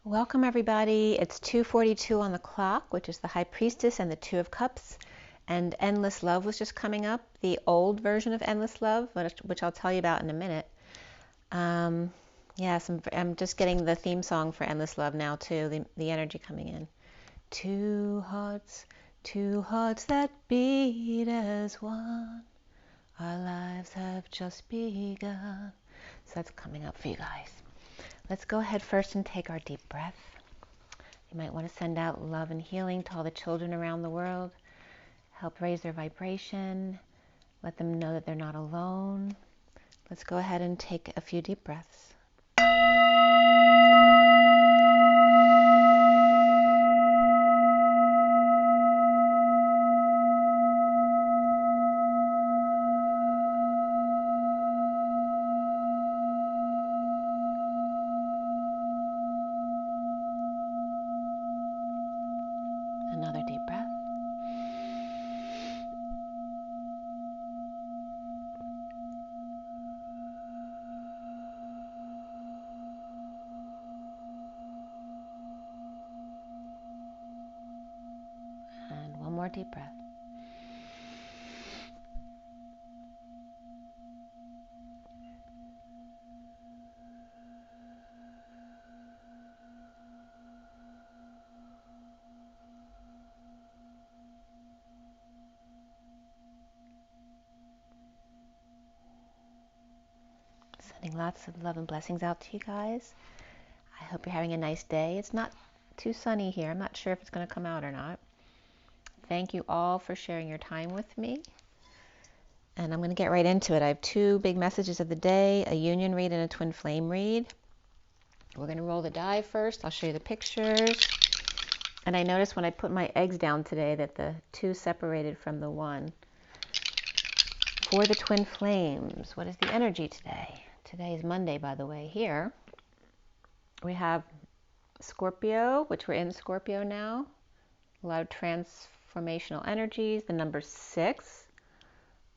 Welcome everybody. It's 2:42 on the clock, which is the High Priestess and the Two of Cups. And Endless Love was just coming up, the old version of Endless Love, which I'll tell you about in a minute. Yes, I'm just getting the theme song for Endless Love now too, the energy coming in. Two hearts that beat as one. Our lives have just begun. So that's coming up for you guys. Let's go ahead first and take our deep breath. You might want to send out love and healing to all the children around the world. Help raise their vibration. Let them know that they're not alone. Let's go ahead and take a few deep breaths. Another deep breath. And one more deep breath. Sending lots of love and blessings out to you guys. I hope you're having a nice day. It's not too sunny here. I'm not sure if it's going to come out or not. Thank you all for sharing your time with me. And I'm going to get right into it. I have two big messages of the day, a union read and a twin flame read. We're going to roll the die first. I'll show you the pictures. And I noticed when I put my eggs down today that the two separated from the one. For the twin flames, what is the energy today? Today is Monday, by the way. Here we have Scorpio, which we're in Scorpio now. A lot of transformational energies. The number 6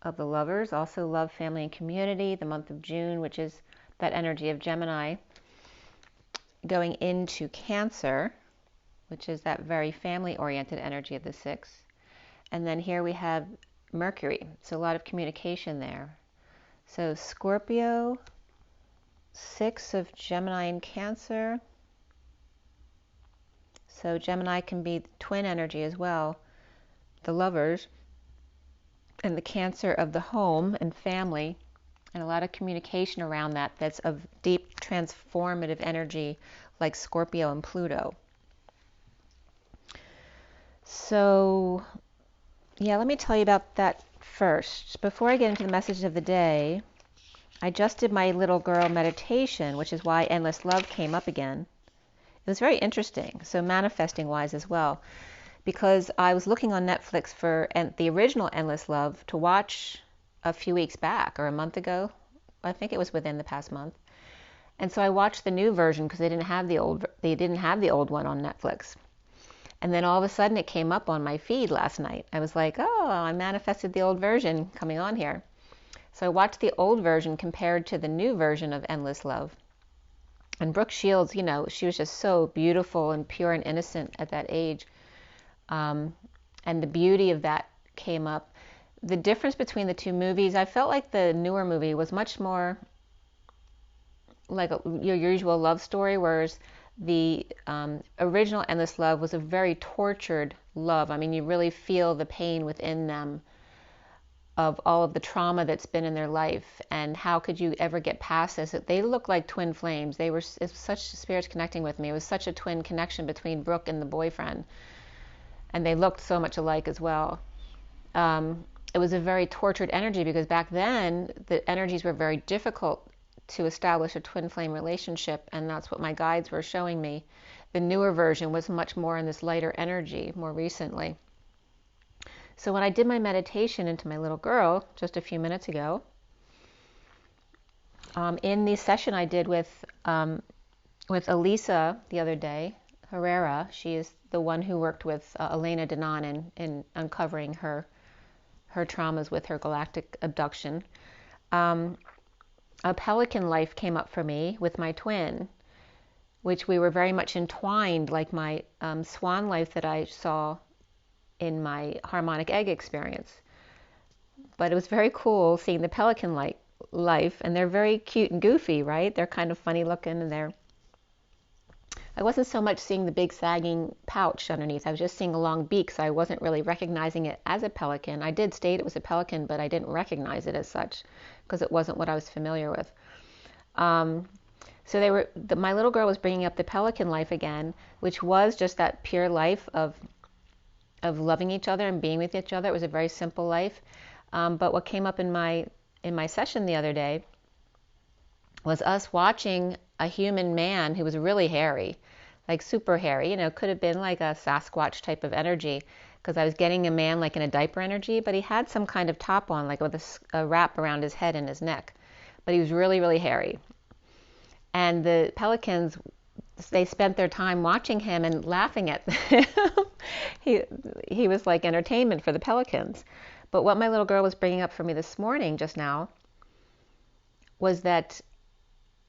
of the Lovers, also love, family, and community. The month of June, which is that energy of Gemini, going into Cancer, which is that very family-oriented energy of the 6. And then here we have Mercury, so a lot of communication there. So Scorpio, 6 of Gemini and Cancer. So Gemini can be twin energy as well, the Lovers, and the Cancer of the home and family, and a lot of communication around that that's of deep transformative energy, like Scorpio and Pluto. So yeah, let me tell you about that first. Before I get into the message of the day, I just did my little girl meditation, which is why Endless Love came up again. It was very interesting, so manifesting wise as well, because I was looking on Netflix for the original Endless Love to watch a few weeks back, or a month ago. I think it was within the past month. And so I watched the new version because they didn't have the old one on Netflix. And then all of a sudden it came up on my feed last night. I was like, oh, I manifested the old version coming on here. So I watched the old version compared to the new version of Endless Love. And Brooke Shields, you know, she was just so beautiful and pure and innocent at that age. And the beauty of that came up. The difference between the two movies, I felt like the newer movie was much more like your usual love story, whereas the original Endless Love was a very tortured love. I mean, you really feel the pain within them of all of the trauma that's been in their life, and how could you ever get past this? They look like twin flames. They were such spirits connecting with me. It was such a twin connection between Brooke and the boyfriend, and they looked so much alike as well. It was a very tortured energy because back then the energies were very difficult to establish a twin flame relationship, and that's what my guides were showing me. The newer version was much more in this lighter energy more recently. So when I did my meditation into my little girl just a few minutes ago, in the session I did with Elisa the other day, Herrera, she is the one who worked with Elena Denon in uncovering her traumas with her galactic abduction. A pelican life came up for me with my twin. which we were very much entwined, like my swan life that I saw in my harmonic egg experience. But it was very cool seeing the pelican life, and they're very cute and goofy, right? They're kind of funny looking, and I wasn't so much seeing the big sagging pouch underneath. I was just seeing a long beak, so I wasn't really recognizing it as a pelican. I did state it was a pelican, but I didn't recognize it as such because it wasn't what I was familiar with. So my little girl was bringing up the pelican life again, which was just that pure life of loving each other and being with each other. It was a very simple life. But what came up in my session the other day was us watching a human man who was really hairy, like super hairy. Could have been like a Sasquatch type of energy, because I was getting a man like in a diaper energy, but he had some kind of top on, like with a wrap around his head and his neck. But he was really, really hairy. And the pelicans, they spent their time watching him and laughing at him. He was like entertainment for the pelicans. But what my little girl was bringing up for me this morning, just now, was that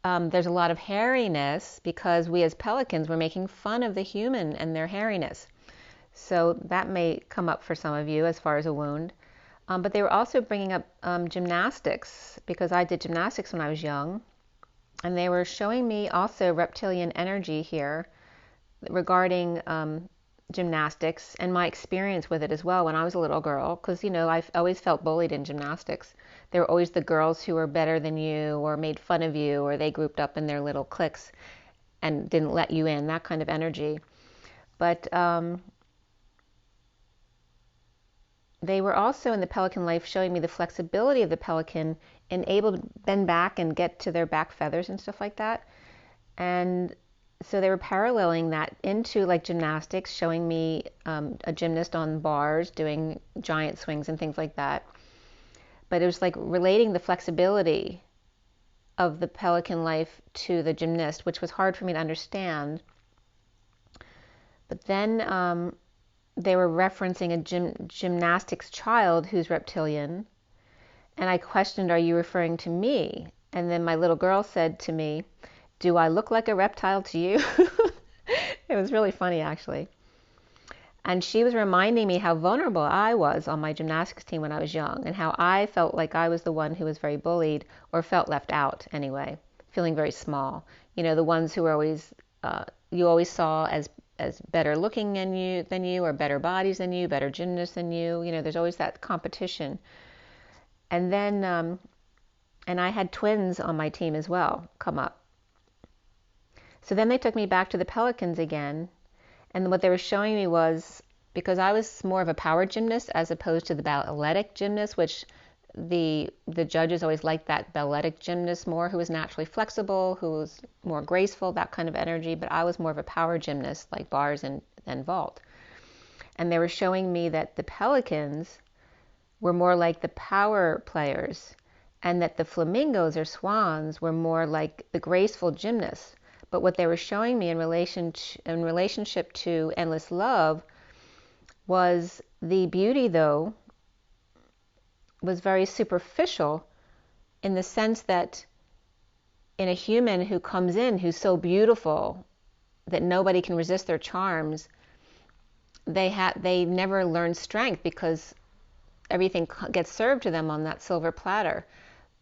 there's a lot of hairiness because we as pelicans were making fun of the human and their hairiness. So that may come up for some of you as far as a wound. But they were also bringing up gymnastics, because I did gymnastics when I was young. And they were showing me also reptilian energy here regarding gymnastics and my experience with it as well when I was a little girl, because I've always felt bullied in gymnastics. There were always the girls who were better than you or made fun of you, or they grouped up in their little cliques and didn't let you in, that kind of energy. But they were also in the pelican life showing me the flexibility of the pelican and able to bend back and get to their back feathers and stuff like that. And so they were paralleling that into like gymnastics, showing me a gymnast on bars doing giant swings and things like that. But it was like relating the flexibility of the pelican life to the gymnast, which was hard for me to understand. But then they were referencing a gymnastics child who's reptilian. And I questioned, are you referring to me? And then my little girl said to me, do I look like a reptile to you? It was really funny, actually. And she was reminding me how vulnerable I was on my gymnastics team when I was young, and how I felt like I was the one who was very bullied, or felt left out anyway, feeling very small. The ones who were always, you always saw as better looking than you, or better bodies than you, better gymnasts than you. There's always that competition. And then, and I had twins on my team as well come up. So then they took me back to the pelicans again. And what they were showing me was, because I was more of a power gymnast as opposed to the balletic gymnast, which the judges always liked that balletic gymnast more, who was naturally flexible, who was more graceful, that kind of energy. But I was more of a power gymnast, like bars and vault. And they were showing me that the pelicans were more like the power players, and that the flamingos or swans were more like the graceful gymnasts. But what they were showing me in relationship to endless love was the beauty, though, was very superficial, in the sense that in a human who comes in who's so beautiful that nobody can resist their charms, they never learn strength, because everything gets served to them on that silver platter.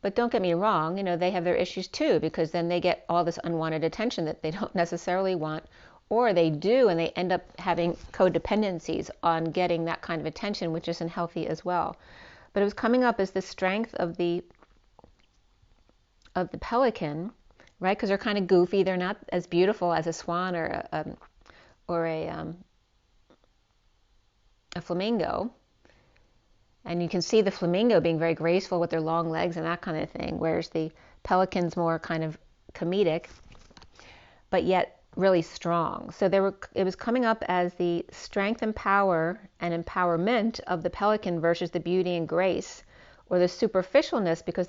But don't get me wrong, they have their issues too, because then they get all this unwanted attention that they don't necessarily want, or they do, and they end up having codependencies on getting that kind of attention, which isn't healthy as well. But it was coming up as the strength of the pelican, right? Because they're kind of goofy. They're not as beautiful as a swan or a flamingo. And you can see the flamingo being very graceful with their long legs and that kind of thing, whereas the pelican's more kind of comedic, but yet really strong. So it was coming up as the strength and power and empowerment of the pelican versus the beauty and grace, or the superficialness, because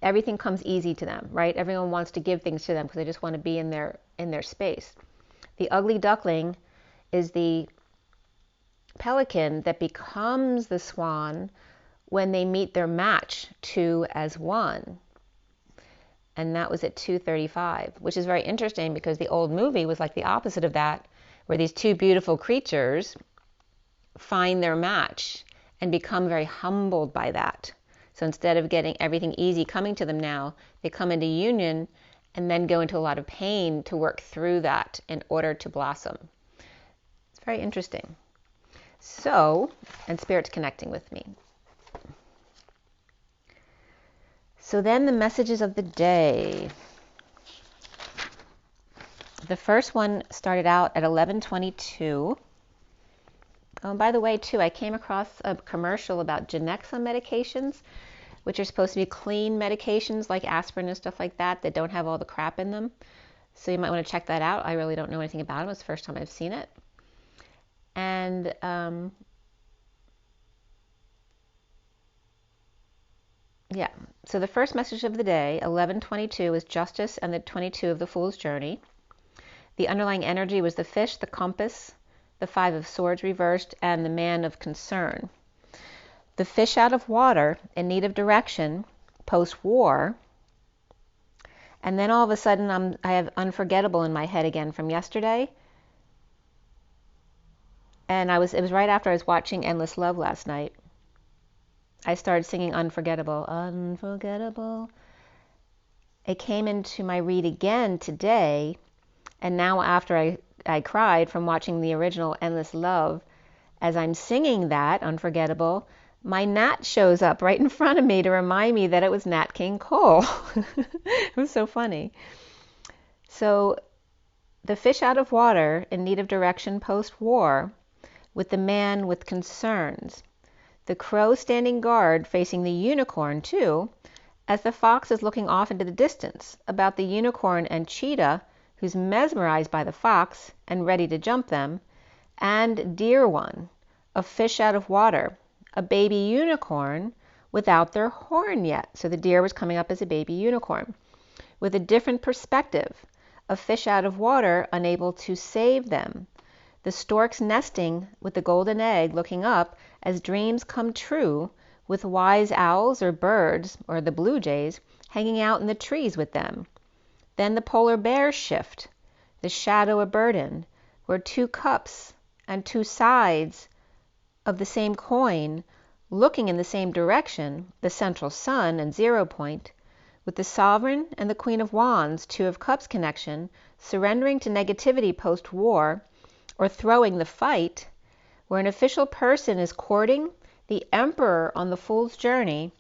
everything comes easy to them, right? Everyone wants to give things to them because they just want to be in their space. The ugly duckling is the pelican that becomes the swan when they meet their match, two as one. and that was at 2:35, which is very interesting because the old movie was like the opposite of that, where these two beautiful creatures find their match and become very humbled by that. So instead of getting everything easy coming to them now, they come into union and then go into a lot of pain to work through that in order to blossom. It's very interesting. So, and Spirit's connecting with me. So then the messages of the day. The first one started out at 11:22. Oh, and by the way, too, I came across a commercial about Genexa medications, which are supposed to be clean medications like aspirin and stuff like that don't have all the crap in them. So you might want to check that out. I really don't know anything about it. It's the first time I've seen it. And yeah, so the first message of the day, 11:22, is justice and the 22 of the Fool's Journey. The underlying energy was the fish, the compass, the 5 of swords reversed, and the man of concern. The fish out of water, in need of direction, post-war. And then all of a sudden I have unforgettable in my head again from yesterday. And it was right after I was watching Endless Love last night. I started singing Unforgettable, Unforgettable. It came into my read again today, and now after I cried from watching the original Endless Love, as I'm singing that, Unforgettable, my Nat shows up right in front of me to remind me that it was Nat King Cole. It was so funny. So, the fish out of water, in need of direction post-war, with the man with concerns. The crow standing guard facing the unicorn, too, as the fox is looking off into the distance, about the unicorn and cheetah, who's mesmerized by the fox and ready to jump them, and dear one, a fish out of water, a baby unicorn without their horn yet. So the deer was coming up as a baby unicorn, with a different perspective, a fish out of water unable to save them. The storks nesting with the golden egg looking up as dreams come true, with wise owls or birds, or the blue jays, hanging out in the trees with them. Then the polar bears shift, the shadow a burden, where 2 cups and 2 sides of the same coin, looking in the same direction, the central sun and 0 point, with the sovereign and the Queen of Wands, 2 of Cups connection, surrendering to negativity post-war, or throwing the fight, where an official person is courting the Emperor on the Fool's Journey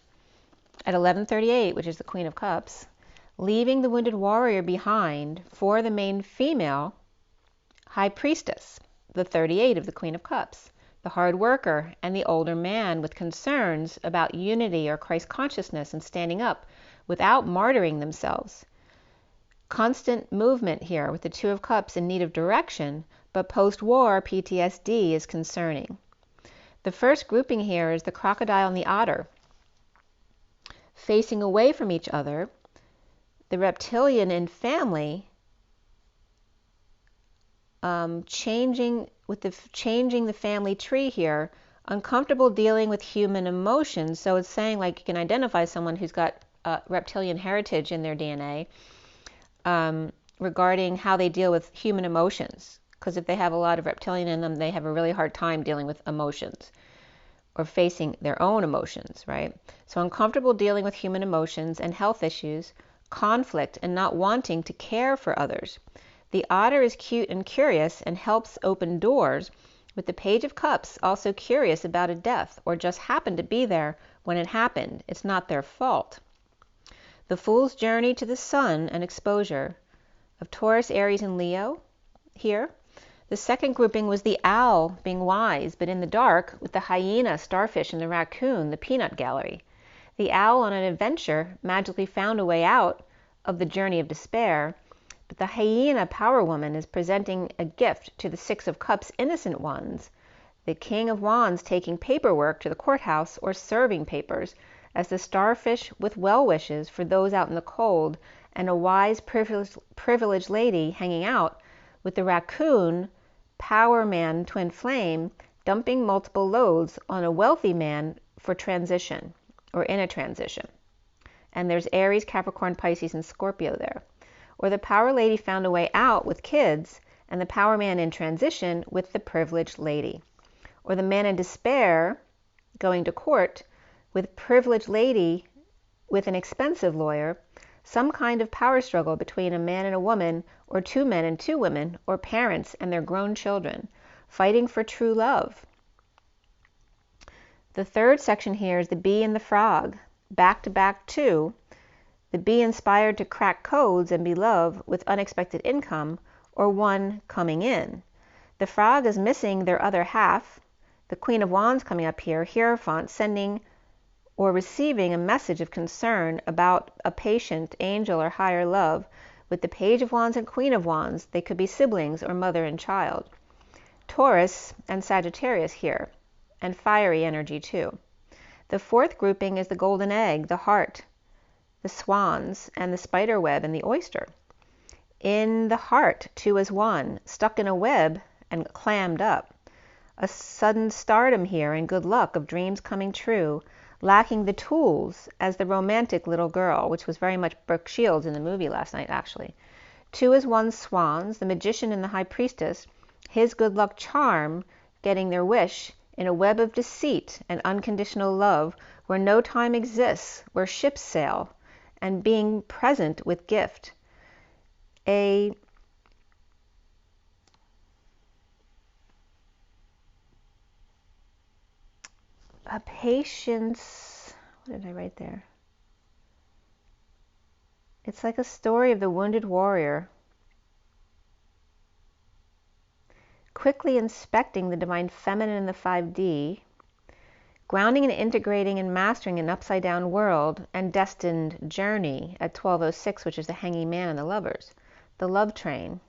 at 11:38, which is the Queen of Cups, leaving the wounded warrior behind for the main female High Priestess, the 38 of the Queen of Cups, the hard worker and the older man with concerns about unity or Christ consciousness and standing up without martyring themselves. Constant movement here with the 2 of Cups in need of direction, but post-war PTSD is concerning. The first grouping here is the crocodile and the otter, facing away from each other, the reptilian in family, changing the family tree here, uncomfortable dealing with human emotions. So it's saying like you can identify someone who's got reptilian heritage in their DNA regarding how they deal with human emotions. Because if they have a lot of reptilian in them, they have a really hard time dealing with emotions or facing their own emotions, right? So uncomfortable dealing with human emotions and health issues, conflict, and not wanting to care for others. The otter is cute and curious and helps open doors, with the Page of Cups also curious about a death or just happened to be there when it happened. It's not their fault. The Fool's Journey to the Sun and exposure of Taurus, Aries, and Leo here. The second grouping was the owl being wise, but in the dark, with the hyena, starfish, and the raccoon, the peanut gallery. The owl on an adventure magically found a way out of the journey of despair, but the hyena power woman is presenting a gift to the 6 of Cups innocent ones, the King of Wands taking paperwork to the courthouse or serving papers, as the starfish with well wishes for those out in the cold, and a wise privileged lady hanging out with the raccoon, power man, twin flame, dumping multiple loads on a wealthy man for transition or in a transition. and there's Aries, Capricorn, Pisces, and Scorpio there. Or the power lady found a way out with kids, and the power man in transition with the privileged lady. Or the man in despair going to court with privileged lady with an expensive lawyer, some kind of power struggle between a man and a woman, or two men and two women, or parents and their grown children, fighting for true love. The third section here is the bee and the frog, back to back two, the bee inspired to crack codes and be loved with unexpected income, or one coming in. The frog is missing their other half, the Queen of Wands coming up here, Hierophant, sending or receiving a message of concern about a patient, angel, or higher love. With the Page of Wands and Queen of Wands, they could be siblings or mother and child. Taurus and Sagittarius here, and fiery energy too. The fourth grouping is the golden egg, the heart, the swans, and the spider web and the oyster. In the heart, two is one, stuck in a web and clammed up. A sudden stardom here and good luck of dreams coming true, lacking the tools as the romantic little girl, which was very much Brooke Shields in the movie last night, actually. Two is one, swans, the magician and the high priestess, his good luck charm, getting their wish in a web of deceit and unconditional love, where no time exists, where ships sail, and being present with gift. A patience, what did I write there? It's like a story of the wounded warrior, quickly inspecting the divine feminine in the 5D, grounding and integrating and mastering an upside-down world and destined journey at 1206, which is the hanging man and the lovers, the love train.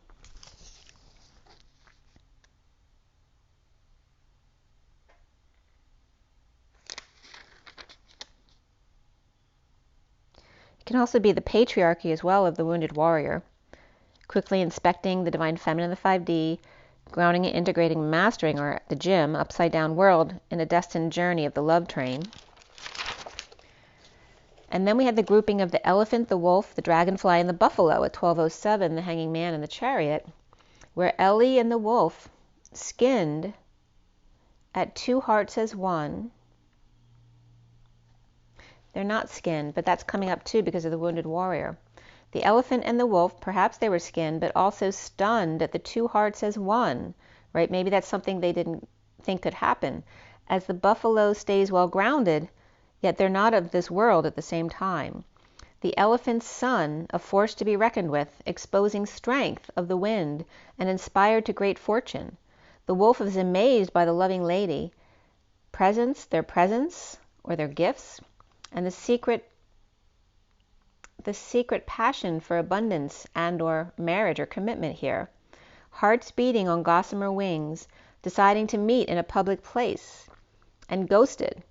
It can also be the patriarchy as well of the wounded warrior, quickly inspecting the divine feminine in the 5D, grounding and integrating, mastering, or the gym, upside down world in a destined journey of the love train. And then we had the grouping of the elephant, the wolf, the dragonfly, and the buffalo at 1207, the hanging man and the chariot, where Ellie and the wolf skinned at two hearts as one. They're not skinned, but that's coming up too because of the wounded warrior. The elephant and the wolf, perhaps they were skinned, but also stunned at the two hearts as one, right? Maybe that's something they didn't think could happen. As the buffalo stays well grounded, yet they're not of this world at the same time. The elephant's son, a force to be reckoned with, exposing strength of the wind and inspired to great fortune. The wolf is amazed by the loving lady, their presence or their gifts, and the secret passion for abundance and or marriage or commitment here. Hearts beating on gossamer wings, deciding to meet in a public place, and ghosted.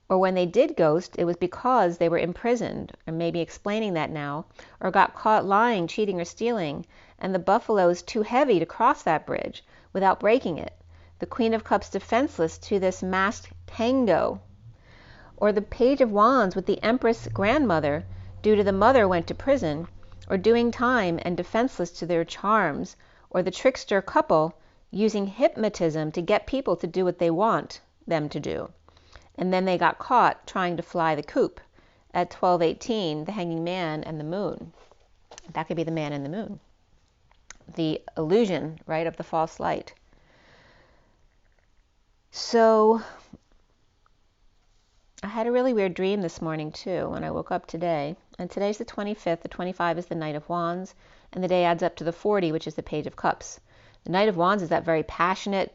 Or when they did ghost, it was because they were imprisoned, or maybe explaining that now, or got caught lying, cheating, or stealing, and the buffalo is too heavy to cross that bridge without breaking it. The Queen of Cups defenseless to this masked tango. Or the Page of Wands with the Empress grandmother, due to the mother went to prison, or doing time and defenseless to their charms, or the trickster couple using hypnotism to get people to do what they want them to do. And then they got caught trying to fly the coop at 1218, the hanging man and the moon. That could be the man and the moon. The illusion, right, of the false light. So I had a really weird dream this morning too when I woke up today. And today's the 25th, the 25 is the Knight of Wands, and the day adds up to the 40, which is the Page of Cups. The Knight of Wands is that very passionate,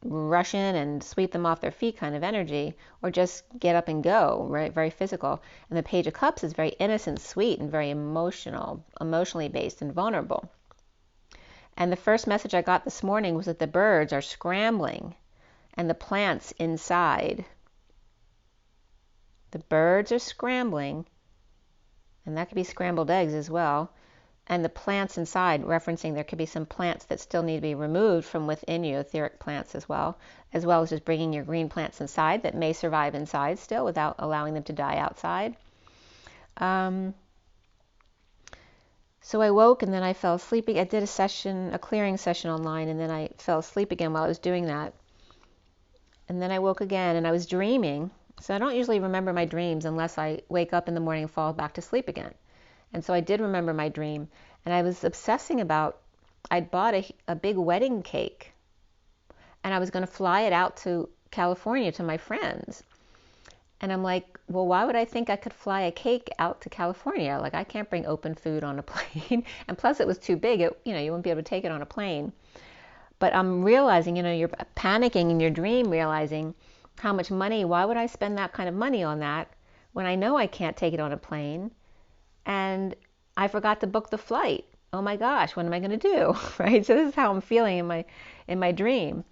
rush in and sweep them off their feet kind of energy, or just get up and go, right? Very physical. And the Page of Cups is very innocent, sweet, and very emotionally based and vulnerable. And the first message I got this morning was that the birds are scrambling and the plants inside. The birds are scrambling, and that could be scrambled eggs as well, and the plants inside, referencing there could be some plants that still need to be removed from within you, etheric plants as well as just bringing your green plants inside that may survive inside still without allowing them to die outside. So I woke and then I fell asleep. I did a clearing session online, and then I fell asleep again while I was doing that. And then I woke again and I was dreaming. So I don't usually remember my dreams unless I wake up in the morning and fall back to sleep again. And so I did remember my dream, and I was obsessing about, I'd bought a big wedding cake, and I was going to fly it out to California to my friends. And I'm like, well, why would I think I could fly a cake out to California? Like, I can't bring open food on a plane. And plus it was too big. You wouldn't be able to take it on a plane. But I'm realizing, you're panicking in your dream, realizing how much money, why would I spend that kind of money on that when I know I can't take it on a plane? And I forgot to book the flight. Oh my gosh, what am I going to do? Right? So this is how I'm feeling in my dream.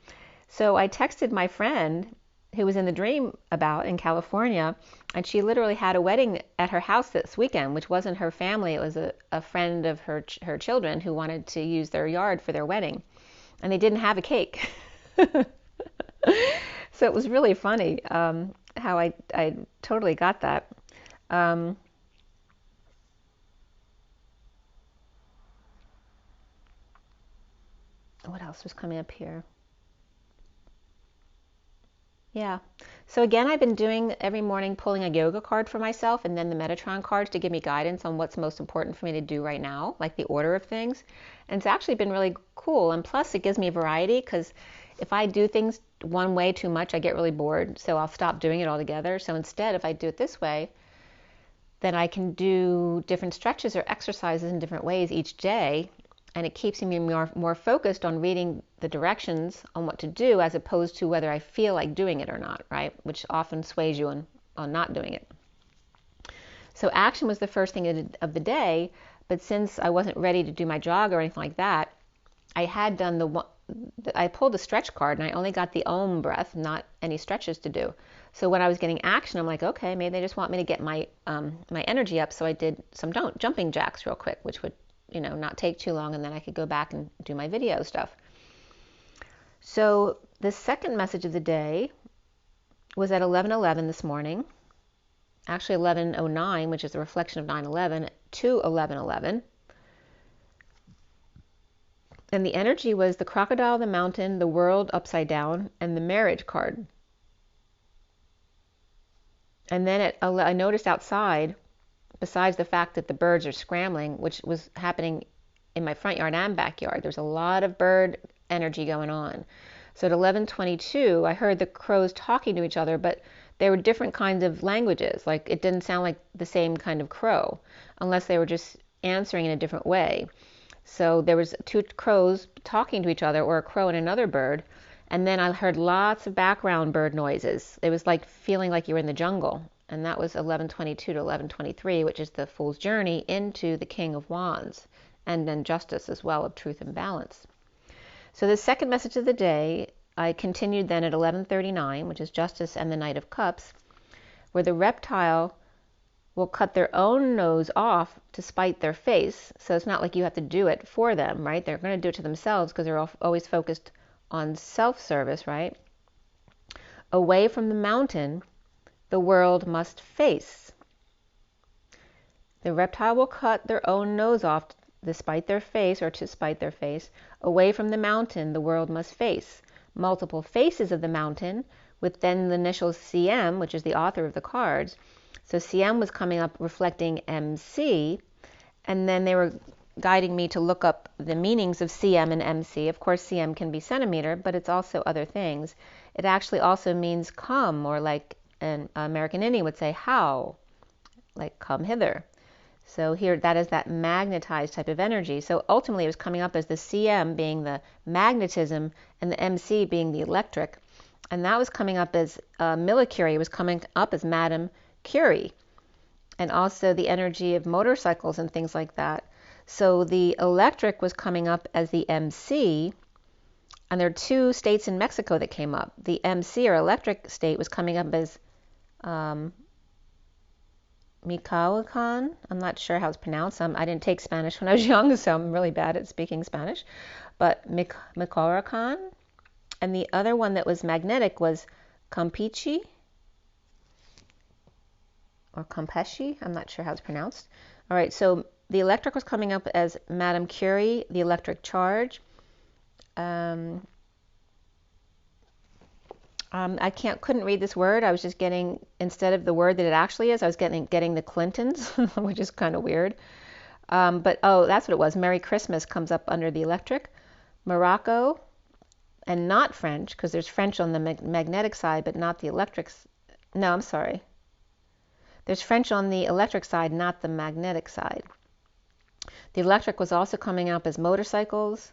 So I texted my friend who was in the dream in California, and she literally had a wedding at her house this weekend, which wasn't her family. It was a friend of her children who wanted to use their yard for their wedding, and they didn't have a cake. So it was really funny how I totally got that. What else was coming up here? Yeah. So again, I've been doing every morning pulling a yoga card for myself and then the Metatron cards to give me guidance on what's most important for me to do right now, like the order of things. And it's actually been really cool. And plus it gives me variety, because if I do things one way too much, I get really bored. So I'll stop doing it altogether. So instead, if I do it this way, then I can do different stretches or exercises in different ways each day. And it keeps me more focused on reading the directions on what to do, as opposed to whether I feel like doing it or not, right? Which often sways you on not doing it. So action was the first thing of the day, but since I wasn't ready to do my jog or anything like that, I had done I pulled the stretch card, and I only got the Om breath, not any stretches to do. So when I was getting action, I'm like, okay, maybe they just want me to get my energy up. So I did some jumping jacks real quick, which would not take too long, and then I could go back and do my video stuff. So the second message of the day was at 11:11 this morning, actually 11:09, which is a reflection of 9/11, to 11:11. And the energy was the crocodile, the mountain, the world upside down, and the marriage card. And then I noticed outside, besides the fact that the birds are scrambling, which was happening in my front yard and backyard, there's a lot of bird energy going on. So at 11:22, I heard the crows talking to each other, but they were different kinds of languages. Like, it didn't sound like the same kind of crow, unless they were just answering in a different way. So there was two crows talking to each other, or a crow and another bird, and then I heard lots of background bird noises. It was like feeling like you were in the jungle. And that was 11:22 to 11:23, which is the Fool's Journey into the King of Wands, and then Justice as well, of Truth and Balance. So the second message of the day, I continued then at 11:39, which is Justice and the Knight of Cups, where the reptile will cut their own nose off to spite their face. So it's not like you have to do it for them, right? They're going to do it to themselves, because they're always focused on self-service, right? Away from the mountain, the world must face. The reptile will cut their own nose off to spite their face, or to spite their face. Away from the mountain, the world must face. Multiple faces of the mountain, with then the initials CM, which is the author of the cards. So CM was coming up reflecting MC, and then they were guiding me to look up the meanings of CM and MC. Of course, CM can be centimeter, but it's also other things. It actually also means come, or like an American Indian would say, how, like come hither. So here, that is that magnetized type of energy. So ultimately it was coming up as the CM being the magnetism, and the MC being the electric. And that was coming up as Millicuri was coming up as Madame Curie, and also the energy of motorcycles and things like that. So the electric was coming up as the MC, and there are two states in Mexico that came up. The MC, or electric state, was coming up as Michoacan. I'm not sure how it's pronounced. I didn't take Spanish when I was young, so I'm really bad at speaking Spanish. But Michoacan. And the other one that was magnetic was Campeche. or Campeche. I'm not sure how it's pronounced. All right, so the electric was coming up as Madame Curie, the electric charge. I couldn't read this word. I was just getting, instead of the word that it actually is, I was getting the Clintons, which is kind of weird. But that's what it was. Merry Christmas comes up under the electric. Morocco, and not French, because there's French on the magnetic side, but not the electric. No, I'm sorry. There's French on the electric side, not the magnetic side. The electric was also coming up as motorcycles,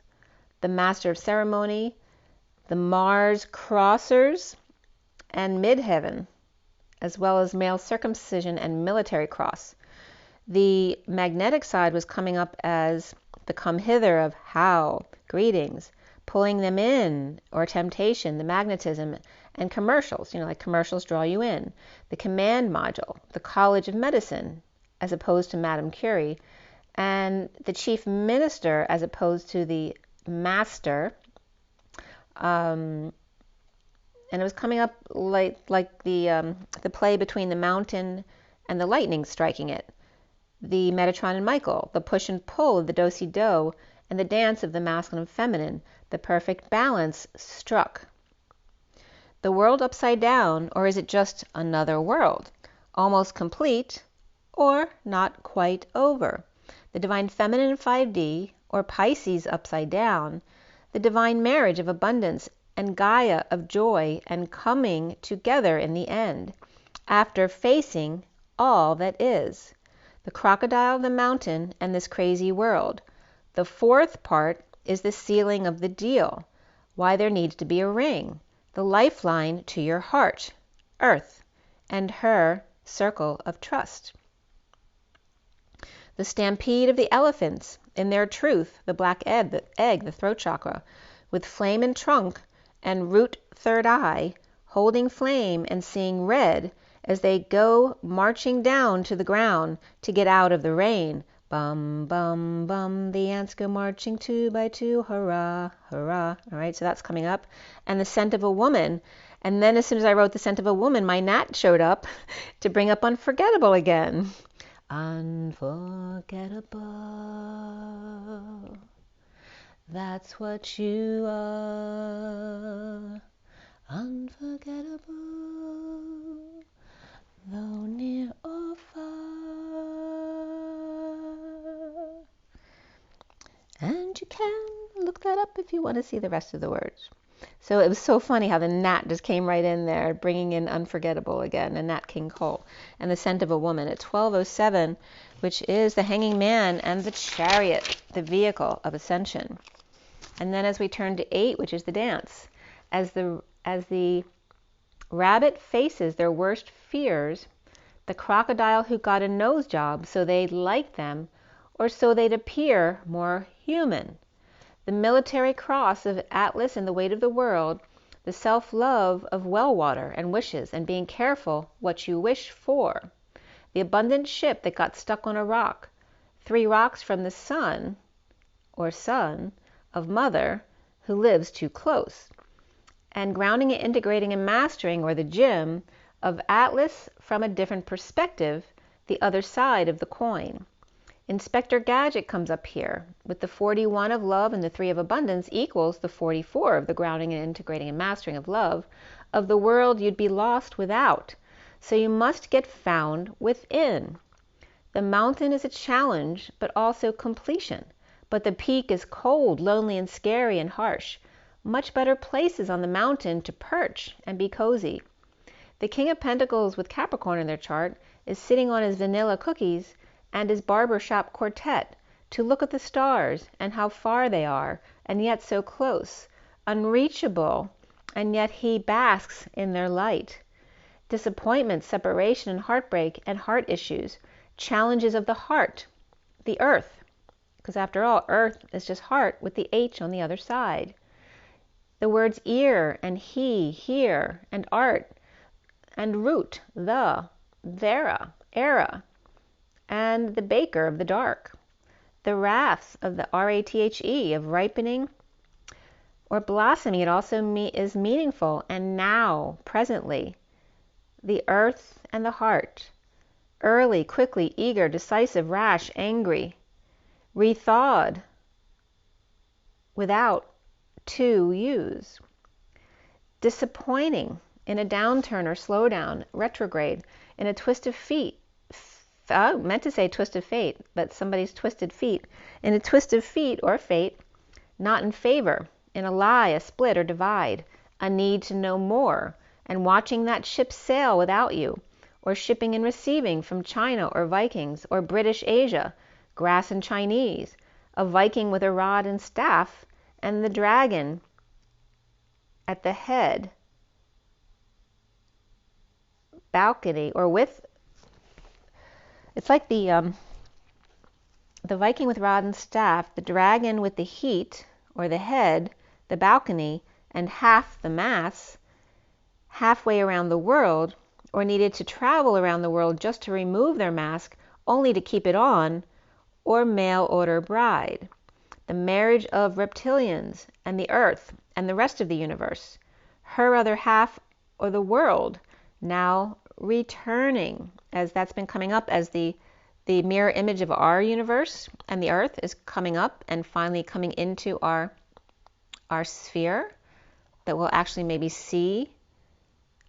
the Master of Ceremony, the Mars Crossers, and Midheaven, as well as male circumcision and military cross. The magnetic side was coming up as the come hither of how, greetings, pulling them in, or temptation, the magnetism, and commercials, like commercials draw you in. The command module, the College of Medicine, as opposed to Madame Curie, and the chief minister, as opposed to the master. And it was coming up like the play between the mountain and the lightning striking it. The Metatron and Michael, the push and pull of the do-si-do, and the dance of the masculine and feminine, the perfect balance struck. The world upside down, or is it just another world? Almost complete, or not quite over. The divine feminine in 5D, or Pisces upside down, the divine marriage of abundance and Gaia of joy and coming together in the end, after facing all that is. The crocodile, the mountain, and this crazy world. The fourth part is the sealing of the deal, why there needs to be a ring, the lifeline to your heart, Earth, and her circle of trust. The stampede of the elephants, in their truth, the black egg, the throat chakra, with flame and trunk and root third eye, holding flame and seeing red as they go marching down to the ground to get out of the rain. Bum, bum, bum, the ants go marching 2 by 2, hurrah, hurrah. All right, so that's coming up. And the scent of a woman. And then as soon as I wrote the scent of a woman, my gnat showed up to bring up unforgettable again. Unforgettable, that's what you are. Unforgettable, though near or far. And you can look that up if you want to see the rest of the words. So it was so funny how the gnat just came right in there, bringing in unforgettable again, and Nat King Cole, and the scent of a woman at 12:07, which is the hanging man and the chariot, the vehicle of ascension. And then as we turn to 8, which is the dance, as the rabbit faces their worst fears, the crocodile who got a nose job so they'd like them, or so they'd appear more human. The military cross of Atlas and the weight of the world, the self-love of well water and wishes and being careful what you wish for. The abundant ship that got stuck on a rock, 3 rocks from the sun, or son, of mother who lives too close. And grounding and integrating and mastering, or the gym, of Atlas from a different perspective, the other side of the coin. Inspector Gadget comes up here, with the 41 of love and the 3 of abundance equals the 44 of the grounding and integrating and mastering of love, of the world you'd be lost without. So you must get found within. The mountain is a challenge, but also completion. But the peak is cold, lonely, and scary and harsh. Much better places on the mountain to perch and be cozy. The King of Pentacles with Capricorn in their chart is sitting on his vanilla cookies and his barbershop quartet to look at the stars and how far they are, and yet so close, unreachable, and yet he basks in their light. Disappointment, separation, and heartbreak, and heart issues, challenges of the heart, the earth, because after all, earth is just heart with the H on the other side. The words ear and he, here, and art, and root, the, Vera, era, and the baker of the dark. The wraths of the RATHE of ripening or blossoming. It also is meaningful and now, presently. The earth and the heart. early, quickly, eager, decisive, rash, angry, rethawed, without to use, disappointing, in a downturn or slowdown, retrograde, in a twist of feet. I meant to say twist of fate, but somebody's twisted feet. In a twist of feet or fate, not in favor, in a lie, a split or divide, a need to know more, and watching that ship sail without you, or shipping and receiving from China or Vikings or British Asia, grass and Chinese, a Viking with a rod and staff, and the dragon at the head, balcony, or with, it's like the Viking with rod and staff, the dragon with the heat, or the head, the balcony, and half the mass, halfway around the world, or needed to travel around the world just to remove their mask, only to keep it on, or mail order bride. The marriage of reptilians and the earth and the rest of the universe, her other half, or the world, now returning, as that's been coming up as the mirror image of our universe, and the earth is coming up and finally coming into our sphere, that we'll actually maybe see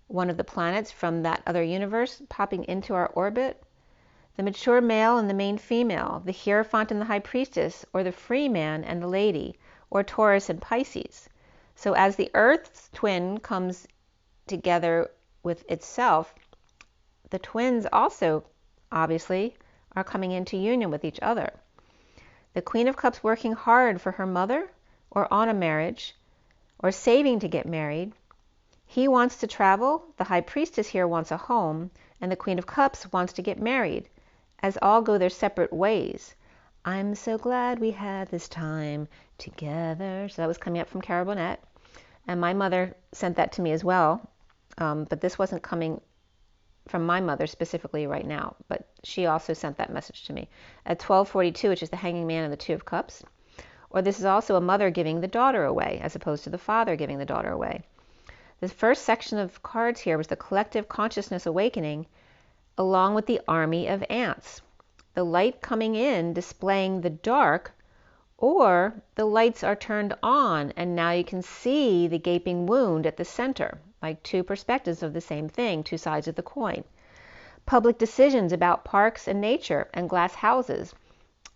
one of the planets from that other universe popping into our orbit. The mature male and the main female, the Hierophant and the High Priestess, or the free man and the lady, or Taurus and Pisces. So as the Earth's twin comes together with itself, the twins also, obviously, are coming into union with each other. The Queen of Cups working hard for her mother, or on a marriage, or saving to get married. He wants to travel, the High Priestess here wants a home, and the Queen of Cups wants to get married, as all go their separate ways. I'm so glad we had this time together. So that was coming up from Carol Burnett. And my mother sent that to me as well. But this wasn't coming from my mother specifically right now. But she also sent that message to me. At 1242, which is the Hanging Man and the Two of Cups. Or this is also a mother giving the daughter away, as opposed to the father giving the daughter away. The first section of cards here was the collective consciousness awakening, along with the army of ants. The light coming in displaying the dark, or the lights are turned on and now you can see the gaping wound at the center, like two perspectives of the same thing, two sides of the coin. Public decisions about parks and nature and glass houses,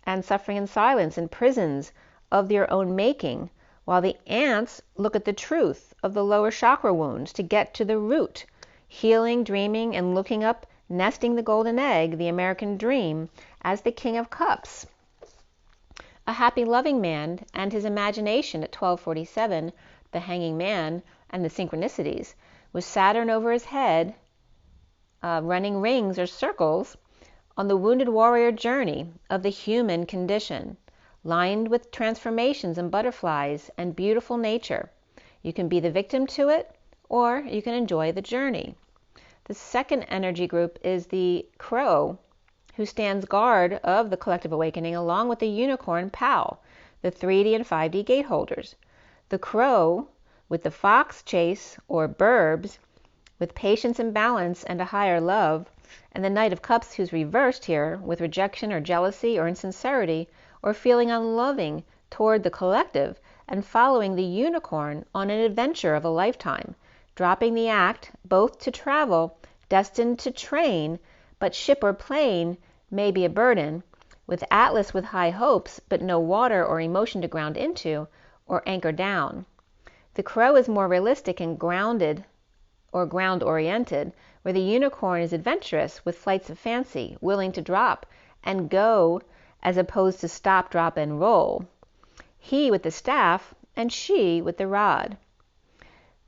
and suffering in silence in prisons of their own making, while the ants look at the truth of the lower chakra wounds to get to the root, healing, dreaming, and looking up, nesting the golden egg, the American dream, as the King of Cups. A happy, loving man and his imagination at 1247, the Hanging Man and the synchronicities, with Saturn over his head, running rings or circles on the wounded warrior journey of the human condition, lined with transformations and butterflies and beautiful nature. You can be the victim to it, or you can enjoy the journey. The second energy group is the crow, who stands guard of the collective awakening, along with the unicorn pal, the 3D and 5D gate holders. The crow with the fox chase, or burbs, with patience and balance and a higher love, and the Knight of Cups, who's reversed here with rejection or jealousy or insincerity, or feeling unloving toward the collective, and following the unicorn on an adventure of a lifetime, dropping the act both to travel, destined to train, but ship or plane may be a burden, with Atlas with high hopes, but no water or emotion to ground into or anchor down. The crow is more realistic and grounded or ground-oriented, where the unicorn is adventurous with flights of fancy, willing to drop and go as opposed to stop, drop, and roll. He with the staff and she with the rod.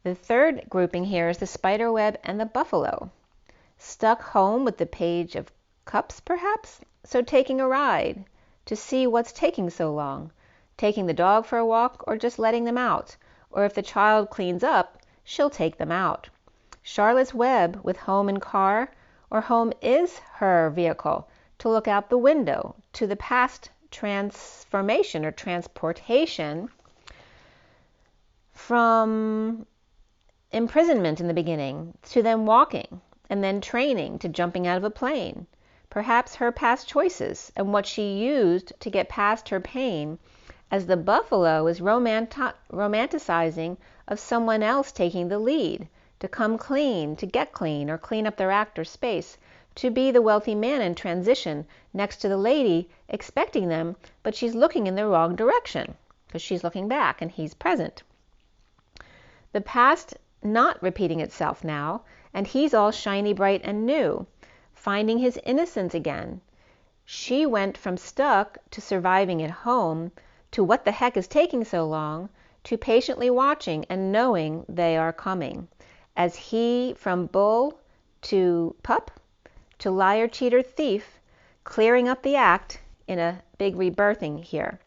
The third grouping here is the spider web and the buffalo. Stuck home with the Page of Cups, perhaps? So taking a ride to see what's taking so long. Taking the dog for a walk, or just letting them out. Or if the child cleans up, she'll take them out. Charlotte's Web with home and car, or home is her vehicle to look out the window to the past transformation or transportation from imprisonment in the beginning to them walking, and then training to jumping out of a plane, perhaps her past choices and what she used to get past her pain, as the buffalo is romanticizing of someone else taking the lead, to come clean, to get clean, or clean up their act or space, to be the wealthy man in transition next to the lady expecting them, but she's looking in the wrong direction because she's looking back and he's present. The past not repeating itself now, and he's all shiny, bright, and new, finding his innocence again. She went from stuck to surviving at home, to what the heck is taking so long, to patiently watching and knowing they are coming. As he, from bull to pup, to liar, cheater, thief, clearing up the act in a big rebirthing here.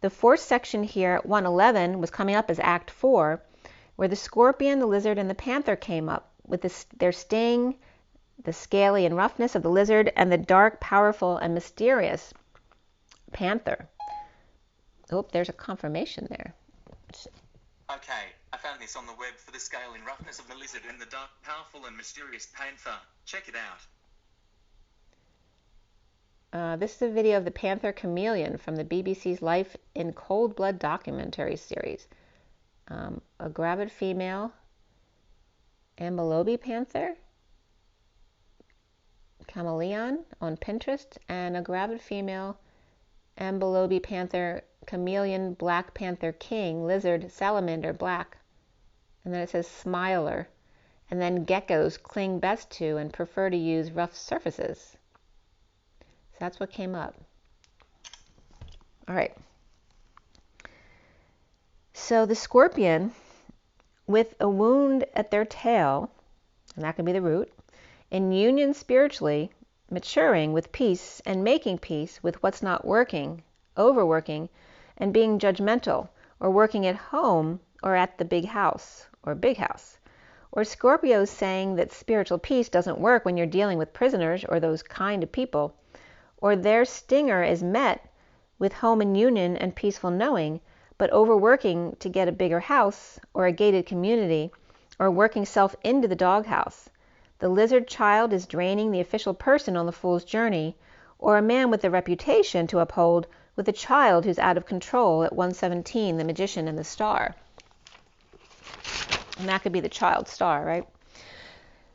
The fourth section here, 111, was coming up as Act 4, where the scorpion, the lizard, and the panther came up with their sting, the scaly and roughness of the lizard, and the dark, powerful, and mysterious panther. Oh, there's a confirmation there. Okay, I found this on the web for the scale and roughness of the lizard and the dark, powerful, and mysterious panther. Check it out. This is a video of the Panther Chameleon from the BBC's Life in Cold Blood documentary series. A gravid female ambelobe panther chameleon on Pinterest, and a gravid female ambelobe panther chameleon black panther king lizard salamander black, and then it says smiler, and then geckos cling best to and prefer to use rough surfaces. So that's what came up. All right. So the scorpion, with a wound at their tail, and that could be the root, in union spiritually, maturing with peace and making peace with what's not working, overworking, and being judgmental, or working at home or at the big house, or Scorpios saying that spiritual peace doesn't work when you're dealing with prisoners or those kind of people, or their stinger is met with home and union and peaceful knowing, but overworking to get a bigger house or a gated community, or working self into the doghouse. The lizard child is draining the official person on the fool's journey, or a man with a reputation to uphold with a child who's out of control at 117, the magician and the star. And that could be the child star, right?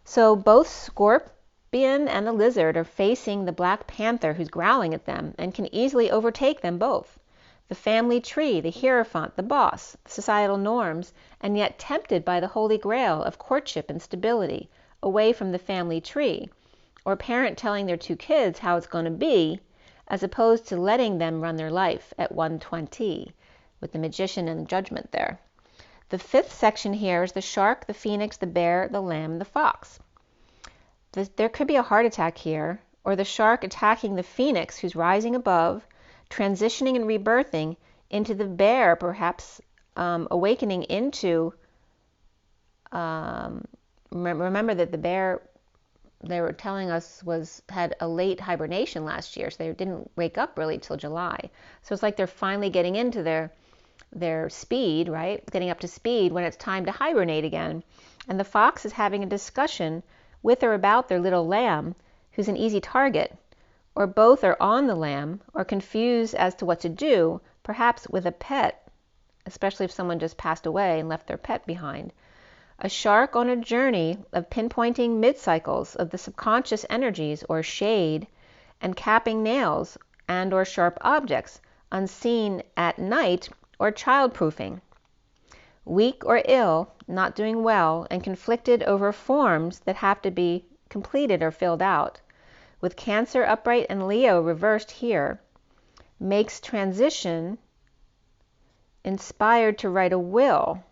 So both scorpion and the lizard are facing the black panther who's growling at them and can easily overtake them both. The family tree, the hierophant, the boss, societal norms, and yet tempted by the holy grail of courtship and stability, away from the family tree, or parent telling their two kids how it's going to be, as opposed to letting them run their life at 120, with the magician and judgment there. The fifth section here is the shark, the phoenix, the bear, the lamb, the fox. There could be a heart attack here, or the shark attacking the phoenix who's rising above, transitioning and rebirthing into the bear, perhaps awakening into, remember that the bear, they were telling us, had a late hibernation last year, so they didn't wake up really till July. So it's like they're finally getting into their speed, right? Getting up to speed when it's time to hibernate again. And the fox is having a discussion with or about their little lamb, who's an easy target, or both are on the lamb, or confused as to what to do, perhaps with a pet, especially if someone just passed away and left their pet behind. A shark on a journey of pinpointing mid-cycles of the subconscious energies or shade, and capping nails and or sharp objects, unseen at night, or childproofing. Weak or ill, not doing well, and conflicted over forms that have to be completed or filled out. With Cancer upright and Leo reversed here, makes transition, inspired to write a will,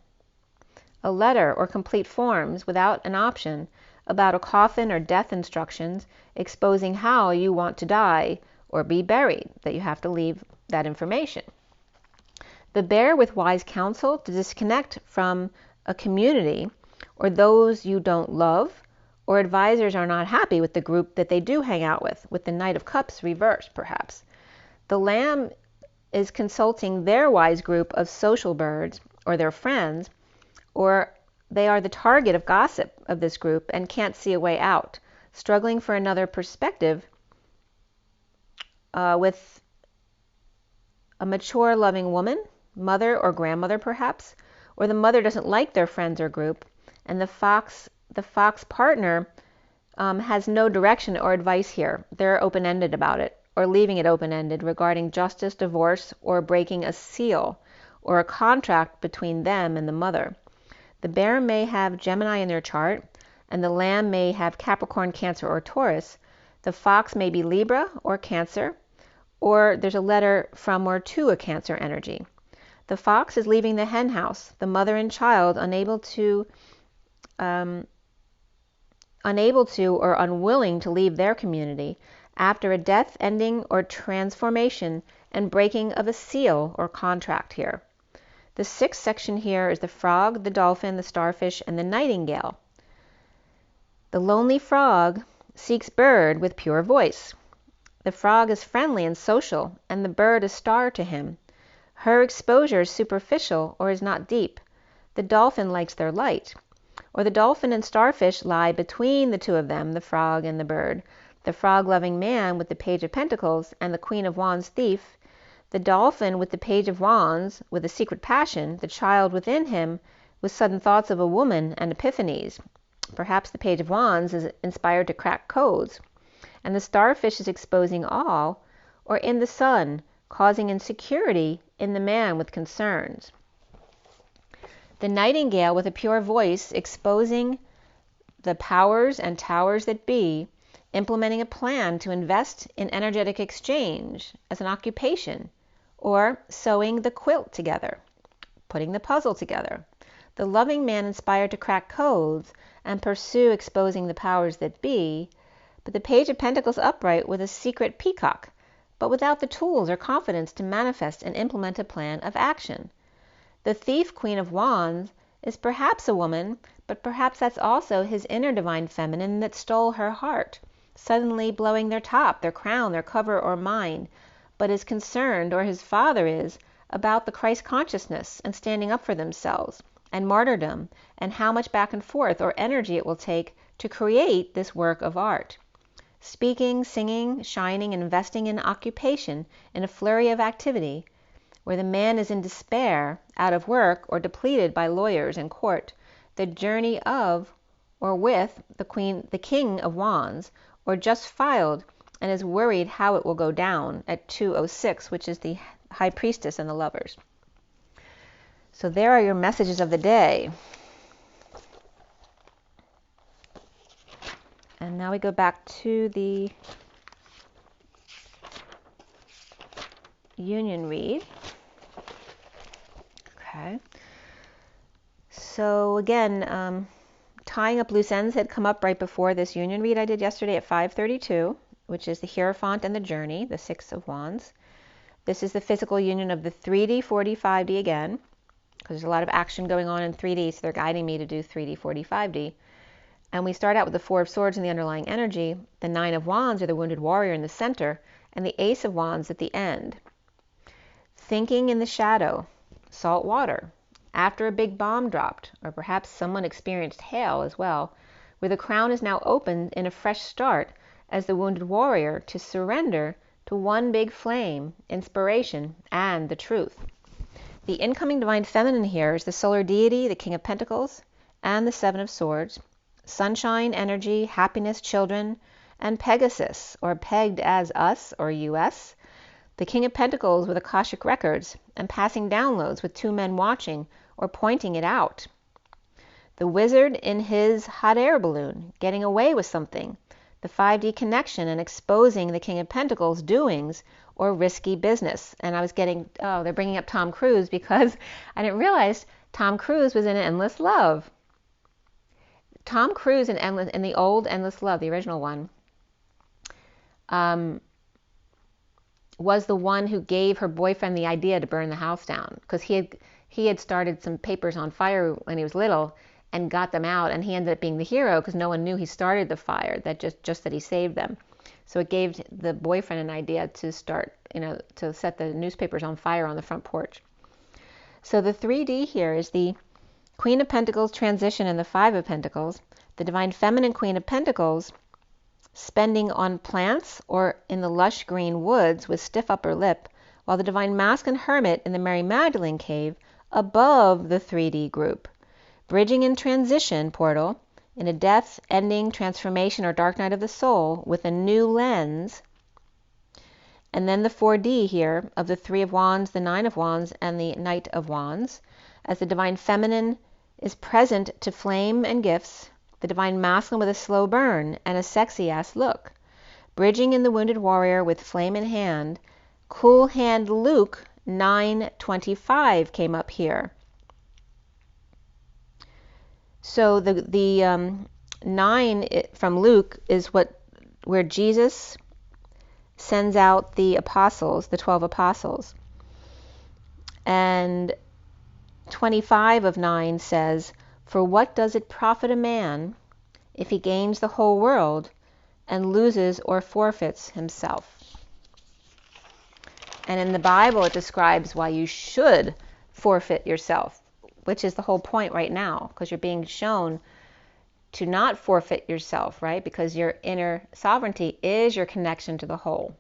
a letter or complete forms without an option about a coffin or death instructions exposing how you want to die or be buried, that you have to leave that information. The bear with wise counsel to disconnect from a community or those you don't love, or advisors are not happy with the group that they do hang out with the Knight of Cups reversed perhaps. The lamb is consulting their wise group of social birds or their friends, or they are the target of gossip of this group and can't see a way out, struggling for another perspective with a mature, loving woman, mother or grandmother perhaps, or the mother doesn't like their friends or group, and the fox partner has no direction or advice here. They're open-ended about it, or leaving it open-ended regarding justice, divorce, or breaking a seal or a contract between them and the mother. The bear may have Gemini in their chart, and the lamb may have Capricorn, Cancer, or Taurus. The fox may be Libra or Cancer, or there's a letter from or to a Cancer energy. The fox is leaving the hen house, the mother and child unable to or unwilling to leave their community after a death, ending, or transformation and breaking of a seal or contract here. The sixth section here is the frog, the dolphin, the starfish, and the nightingale. The lonely frog seeks bird with pure voice. The frog is friendly and social, and the bird a star to him. Her exposure is superficial or is not deep. The dolphin likes their light. Or the dolphin and starfish lie between the two of them, the frog and the bird. The frog-loving man with the Page of Pentacles and the Queen of Wands thief. The dolphin with the Page of Wands with a secret passion, the child within him with sudden thoughts of a woman and epiphanies. Perhaps the Page of Wands is inspired to crack codes. And the starfish is exposing all, or in the sun, causing insecurity in the man with concerns. The nightingale with a pure voice exposing the powers and towers that be, implementing a plan to invest in energetic exchange as an occupation, or sewing the quilt together, putting the puzzle together. The loving man inspired to crack codes and pursue exposing the powers that be, but the Page of Pentacles upright with a secret peacock, but without the tools or confidence to manifest and implement a plan of action. The thief, Queen of Wands, is perhaps a woman, but perhaps that's also his inner divine feminine that stole her heart, suddenly blowing their top, their crown, their cover, or mind, but is concerned, or his father is, about the Christ consciousness and standing up for themselves, and martyrdom, and how much back and forth or energy it will take to create this work of art. Speaking, singing, shining, and investing in occupation in a flurry of activity, where the man is in despair, out of work, or depleted by lawyers and court, the journey of or with the King of Wands, or just filed and is worried how it will go down at 206, which is the High Priestess and the Lovers. So there are your messages of the day. And now we go back to the union read. Okay. So again, tying up loose ends had come up right before this union read I did yesterday at 5:32, which is the Hierophant and the Journey, the Six of Wands. This is the physical union of the 3D, 4D, 5D again, because there's a lot of action going on in 3D, so they're guiding me to do 3D, 4D, 5D. And we start out with the Four of Swords and the underlying energy, the Nine of Wands, or the Wounded Warrior, in the center, and the Ace of Wands at the end. Thinking in the shadow, salt water, after a big bomb dropped, or perhaps someone experienced hail as well, where the crown is now open in a fresh start as the Wounded Warrior to surrender to one big flame, inspiration, and the truth. The incoming divine feminine here is the solar deity, the King of Pentacles, and the Seven of Swords, sunshine, energy, happiness, children, and Pegasus, or pegged as us, or US, the King of Pentacles with Akashic records, and passing downloads with two men watching or pointing it out. The wizard in his hot air balloon, getting away with something, the 5D connection and exposing the King of Pentacles doings or risky business. And I was getting, they're bringing up Tom Cruise because I didn't realize Tom Cruise was in Endless Love. Tom Cruise in the old Endless Love, the original one, was the one who gave her boyfriend the idea to burn the house down, because he had started some papers on fire when he was little and got them out, and he ended up being the hero because no one knew he started the fire, that just that he saved them. So it gave the boyfriend an idea to start, to set the newspapers on fire on the front porch. So the 3D here is the Queen of Pentacles transition and the Five of Pentacles, the Divine Feminine Queen of Pentacles spending on plants or in the lush green woods with stiff upper lip, while the divine masculine hermit in the Mary Magdalene cave above the 3D group, bridging in transition portal in a death, ending, transformation, or dark night of the soul with a new lens. And then the 4D here of the 3 of Wands, the 9 of Wands, and the Knight of Wands, as the divine feminine is present to flame and gifts, the divine masculine with a slow burn and a sexy ass look, bridging in the wounded warrior with flame in hand. Cool hand Luke 9:25 came up here. So the 9 from Luke is where Jesus sends out the apostles, the 12 apostles. And 25 of 9 says, "For what does it profit a man if he gains the whole world and loses or forfeits himself?" And in the Bible it describes why you should forfeit yourself, which is the whole point right now, because you're being shown to not forfeit yourself, right? Because your inner sovereignty is your connection to the whole.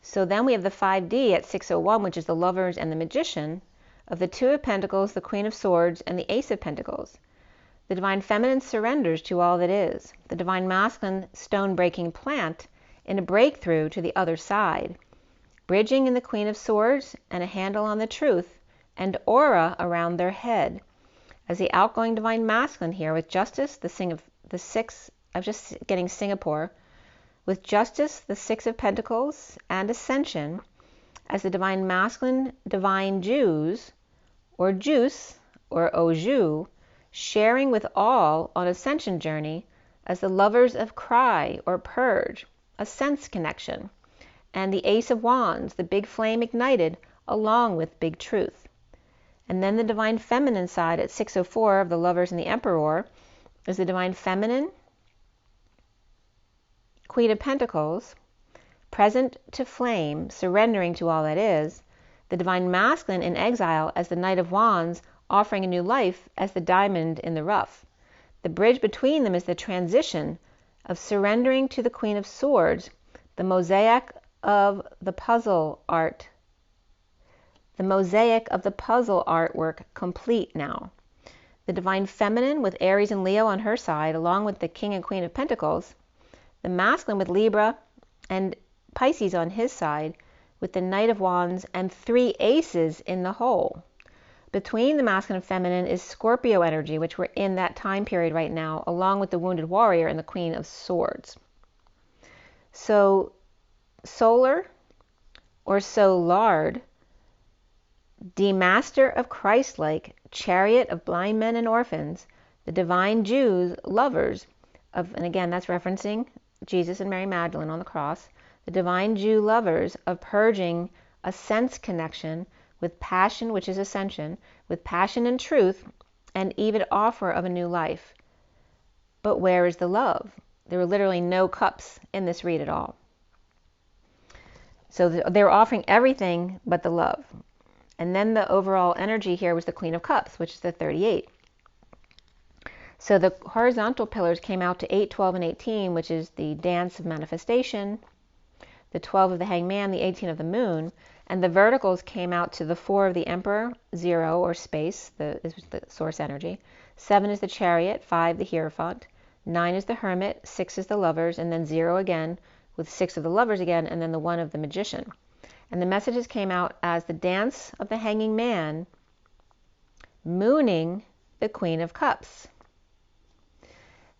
So then we have the 5D at 601, which is the Lovers and the Magician, of the 2 of Pentacles, the Queen of Swords, and the Ace of Pentacles. The divine feminine surrenders to all that is. The divine masculine stone-breaking plant in a breakthrough to the other side, bridging in the Queen of Swords and a handle on the truth and aura around their head. As the outgoing divine masculine here with Justice, the 6, I'm just getting Singapore, with Justice, the 6 of Pentacles, and Ascension, as the divine masculine, divine Jews, or Juice, or Oju, sharing with all on Ascension journey as the Lovers of Cry, or Purge, a sense connection, and the Ace of Wands, the big flame ignited, along with big truth. And then the divine feminine side at 604 of the Lovers and the Emperor is the divine feminine, Queen of Pentacles, present to flame, surrendering to all that is, the divine masculine in exile as the Knight of Wands, offering a new life as the diamond in the rough. The bridge between them is the transition of surrendering to the Queen of Swords, the mosaic of the puzzle art. The mosaic of the puzzle artwork complete now. The divine feminine with Aries and Leo on her side, along with the King and Queen of Pentacles. The masculine with Libra and Pisces on his side, with the Knight of Wands and 3 aces in the hole. Between the masculine and feminine is Scorpio energy, which we're in that time period right now, along with the wounded warrior and the Queen of Swords. So solar or solard, Master of Christ-like, chariot of blind men and orphans, the divine Jews, lovers of, and again that's referencing Jesus and Mary Magdalene on the cross, the divine Jew lovers of purging a sense connection with passion, which is ascension, with passion and truth, and even offer of a new life. But where is the love? There were literally no cups in this read at all. So they were offering everything but the love. And then the overall energy here was the Queen of Cups, which is the 38. So the horizontal pillars came out to 8, 12, and 18, which is the dance of manifestation, the 12 of the Hangman, the 18 of the Moon, and the verticals came out to the 4 of the Emperor, 0 or space, is the source energy, 7 is the Chariot, 5 the Hierophant, 9 is the Hermit, 6 is the Lovers, and then 0 again with 6 of the Lovers again, and then the 1 of the Magician. And the messages came out as the dance of the Hanging Man, mooning the Queen of Cups.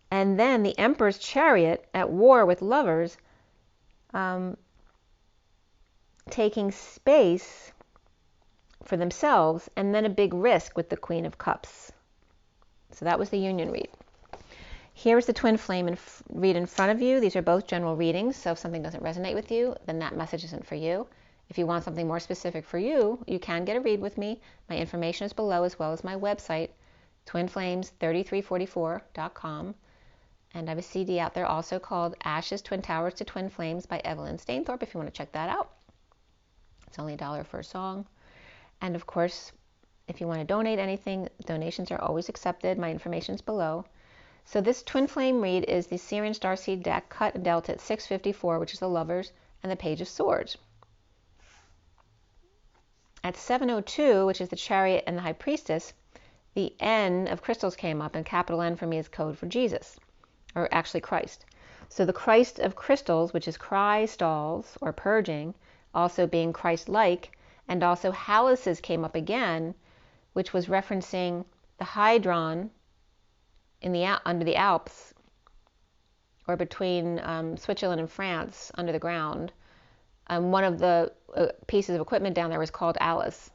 And then the Emperor's Chariot at war with Lovers, taking space for themselves, and then a big risk with the Queen of Cups. So that was the union read. Here's the twin flame read in front of you. These are both general readings, so if something doesn't resonate with you, then that message isn't for you. If you want something more specific for you, you can get a read with me. My information is below, as well as my website, twinflames3344.com. And I have a CD out there also called Ashes, Twin Towers to Twin Flames by Evelyn Stainthorpe, if you want to check that out. It's only $1 for a song. And of course, if you want to donate anything, donations are always accepted. My information is below. So this twin flame read is the Syrian Starseed deck, cut and dealt at 654, which is the Lovers, and the Page of Swords. At 702, which is the Chariot and the High Priestess, the N of crystals came up, and capital N for me is code for Jesus, or actually Christ. So the Christ of crystals, which is crystals or purging, also being Christ-like, and also Halices came up again, which was referencing the Hydron in the under the Alps, or between Switzerland and France, under the ground. One of the pieces of equipment down there was called Alice.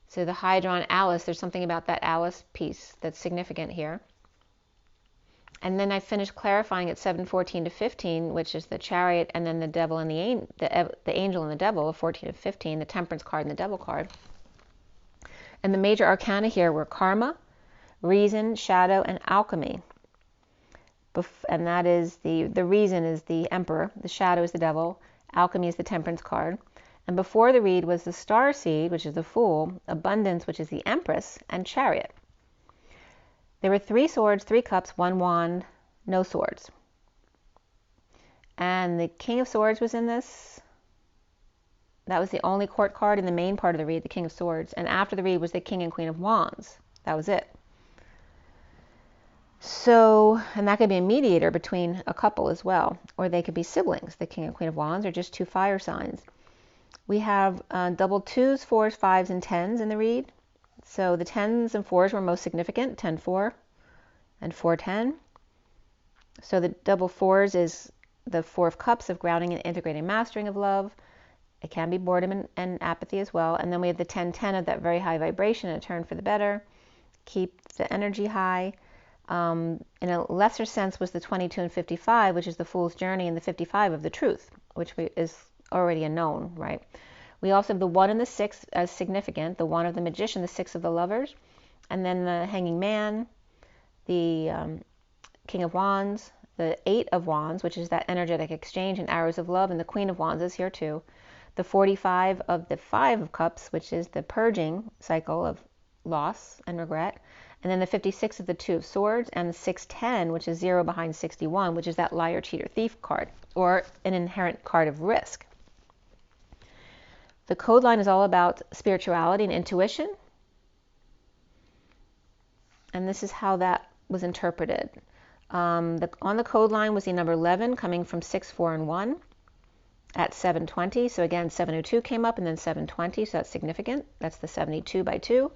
So the Hydron Alice, there's something about that Alice piece that's significant here. And then I finished clarifying at 7:14 to 15, which is the Chariot, and then the Devil and the Angel and the Devil, 14 to 15, the Temperance card and the Devil card. And the major arcana here were Karma, Reason, Shadow, and Alchemy. And that is the Reason is the Emperor, the Shadow is the Devil, Alchemy is the Temperance card. And before the read was the Starseed, which is the Fool, Abundance, which is the Empress, and Chariot. There were 3 swords, 3 cups, 1 wand, no swords. And the King of Swords was in this. That was the only court card in the main part of the read, the King of Swords. And after the read was the King and Queen of Wands. That was it. So, and that could be a mediator between a couple as well. Or they could be siblings, the King and Queen of Wands, or just 2 fire signs. We have double 2s, 4s, 5s, and 10s in the read. So the 10s and 4s were most significant, 10-4 and 4-10. So the double 4s is the 4 of Cups of grounding and integrating mastering of love. It can be boredom and apathy as well. And then we have the 10-10 of that very high vibration, a turn for the better. Keep the energy high. In a lesser sense was the 22 and 55, which is the Fool's Journey, and the 55 of the Truth, which is already a known, right? We also have the 1 and the 6 as significant, the 1 of the Magician, the 6 of the Lovers, and then the Hanging Man, the King of Wands, the 8 of Wands, which is that energetic exchange and arrows of love, and the Queen of Wands is here too. The 45 of the 5 of Cups, which is the purging cycle of loss and regret, and then the 56 of the 2 of Swords, and the 610, which is 0 behind 61, which is that liar, cheater, thief card, or an inherent card of risk. The code line is all about spirituality and intuition. And this is how that was interpreted. On the code line was the number 11 coming from 6, 4, and 1 at 720. So again, 702 came up and then 720, so that's significant. That's the 72 by 2.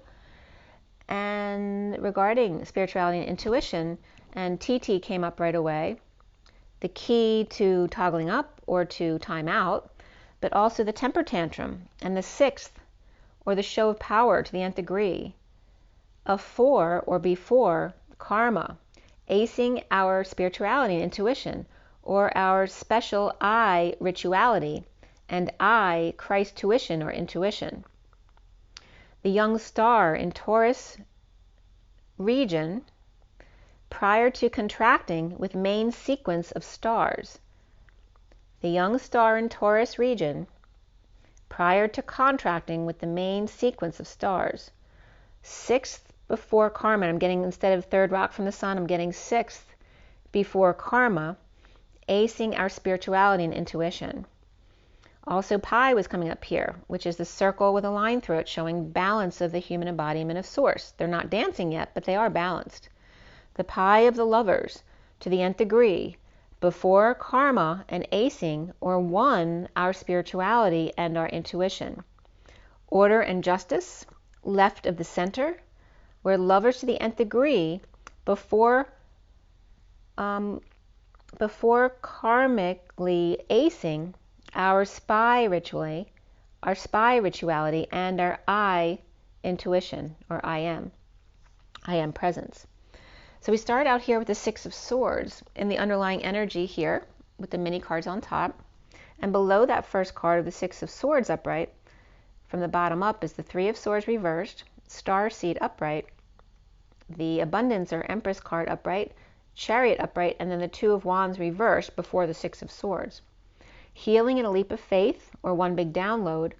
And regarding spirituality and intuition, and TT came up right away. The key to toggling up or to time out, but also the temper tantrum, and the 6th, or the show of power to the nth degree, of 4 or before karma, acing our spirituality and intuition, or our special I rituality, and I Christ tuition or intuition. The young star in Taurus region, prior to contracting with main sequence of stars. The young star in Taurus region, prior to contracting with the main sequence of stars. 6th before karma. I'm getting, instead of 3rd rock from the sun, I'm getting 6th before karma, acing our spirituality and intuition. Also Pi was coming up here, which is the circle with a line through it showing balance of the human embodiment of Source. They're not dancing yet, but they are balanced. The Pi of the Lovers to the nth degree, before karma and acing, or 1, our spirituality and our intuition. Order and justice, left of the center, where Lovers to the nth degree, before karmically acing our spy rituality, and our I intuition, or I am presence. So we start out here with the 6 of Swords in the underlying energy here with the mini cards on top. And below that first card of the 6 of Swords upright, from the bottom up, is the 3 of Swords reversed, Starseed upright, the Abundance or Empress card upright, Chariot upright, and then the 2 of Wands reversed before the 6 of Swords. Healing in a leap of faith, or one big download,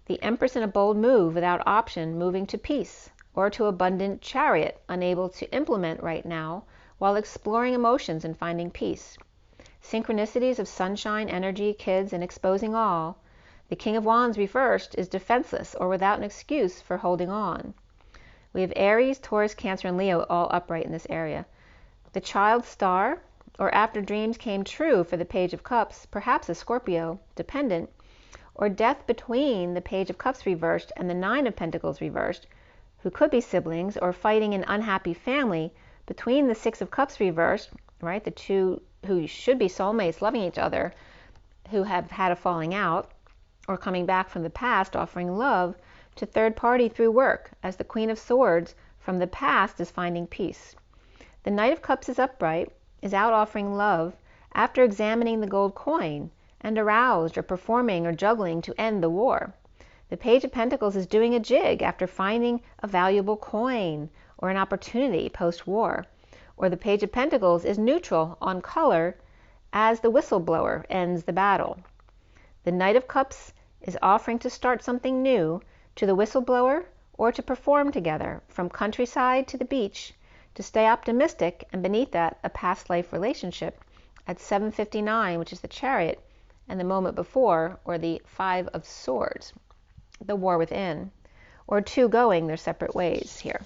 the Empress in a bold move without option, moving to peace, or to abundant Chariot, unable to implement right now while exploring emotions and finding peace. Synchronicities of sunshine, energy, kids, and exposing all. The King of Wands reversed is defenseless or without an excuse for holding on. We have Aries, Taurus, Cancer, and Leo all upright in this area. The Child Star, or after dreams came true for the Page of Cups, perhaps a Scorpio dependent, or death between the Page of Cups reversed and the Nine of Pentacles reversed, who could be siblings, or fighting an unhappy family between the Six of Cups reversed, right, the two who should be soulmates loving each other, who have had a falling out, or coming back from the past offering love to third party through work, as the Queen of Swords from the past is finding peace. The Knight of Cups is upright, is out offering love after examining the gold coin, and aroused or performing or juggling to end the war. The Page of Pentacles is doing a jig after finding a valuable coin or an opportunity post-war. Or the Page of Pentacles is neutral on color as the whistleblower ends the battle. The Knight of Cups is offering to start something new to the whistleblower, or to perform together from countryside to the beach, to stay optimistic, and beneath that a past life relationship at 7:59, which is the Chariot, and the moment before, or the Five of Swords, the war within, or two going their separate ways here.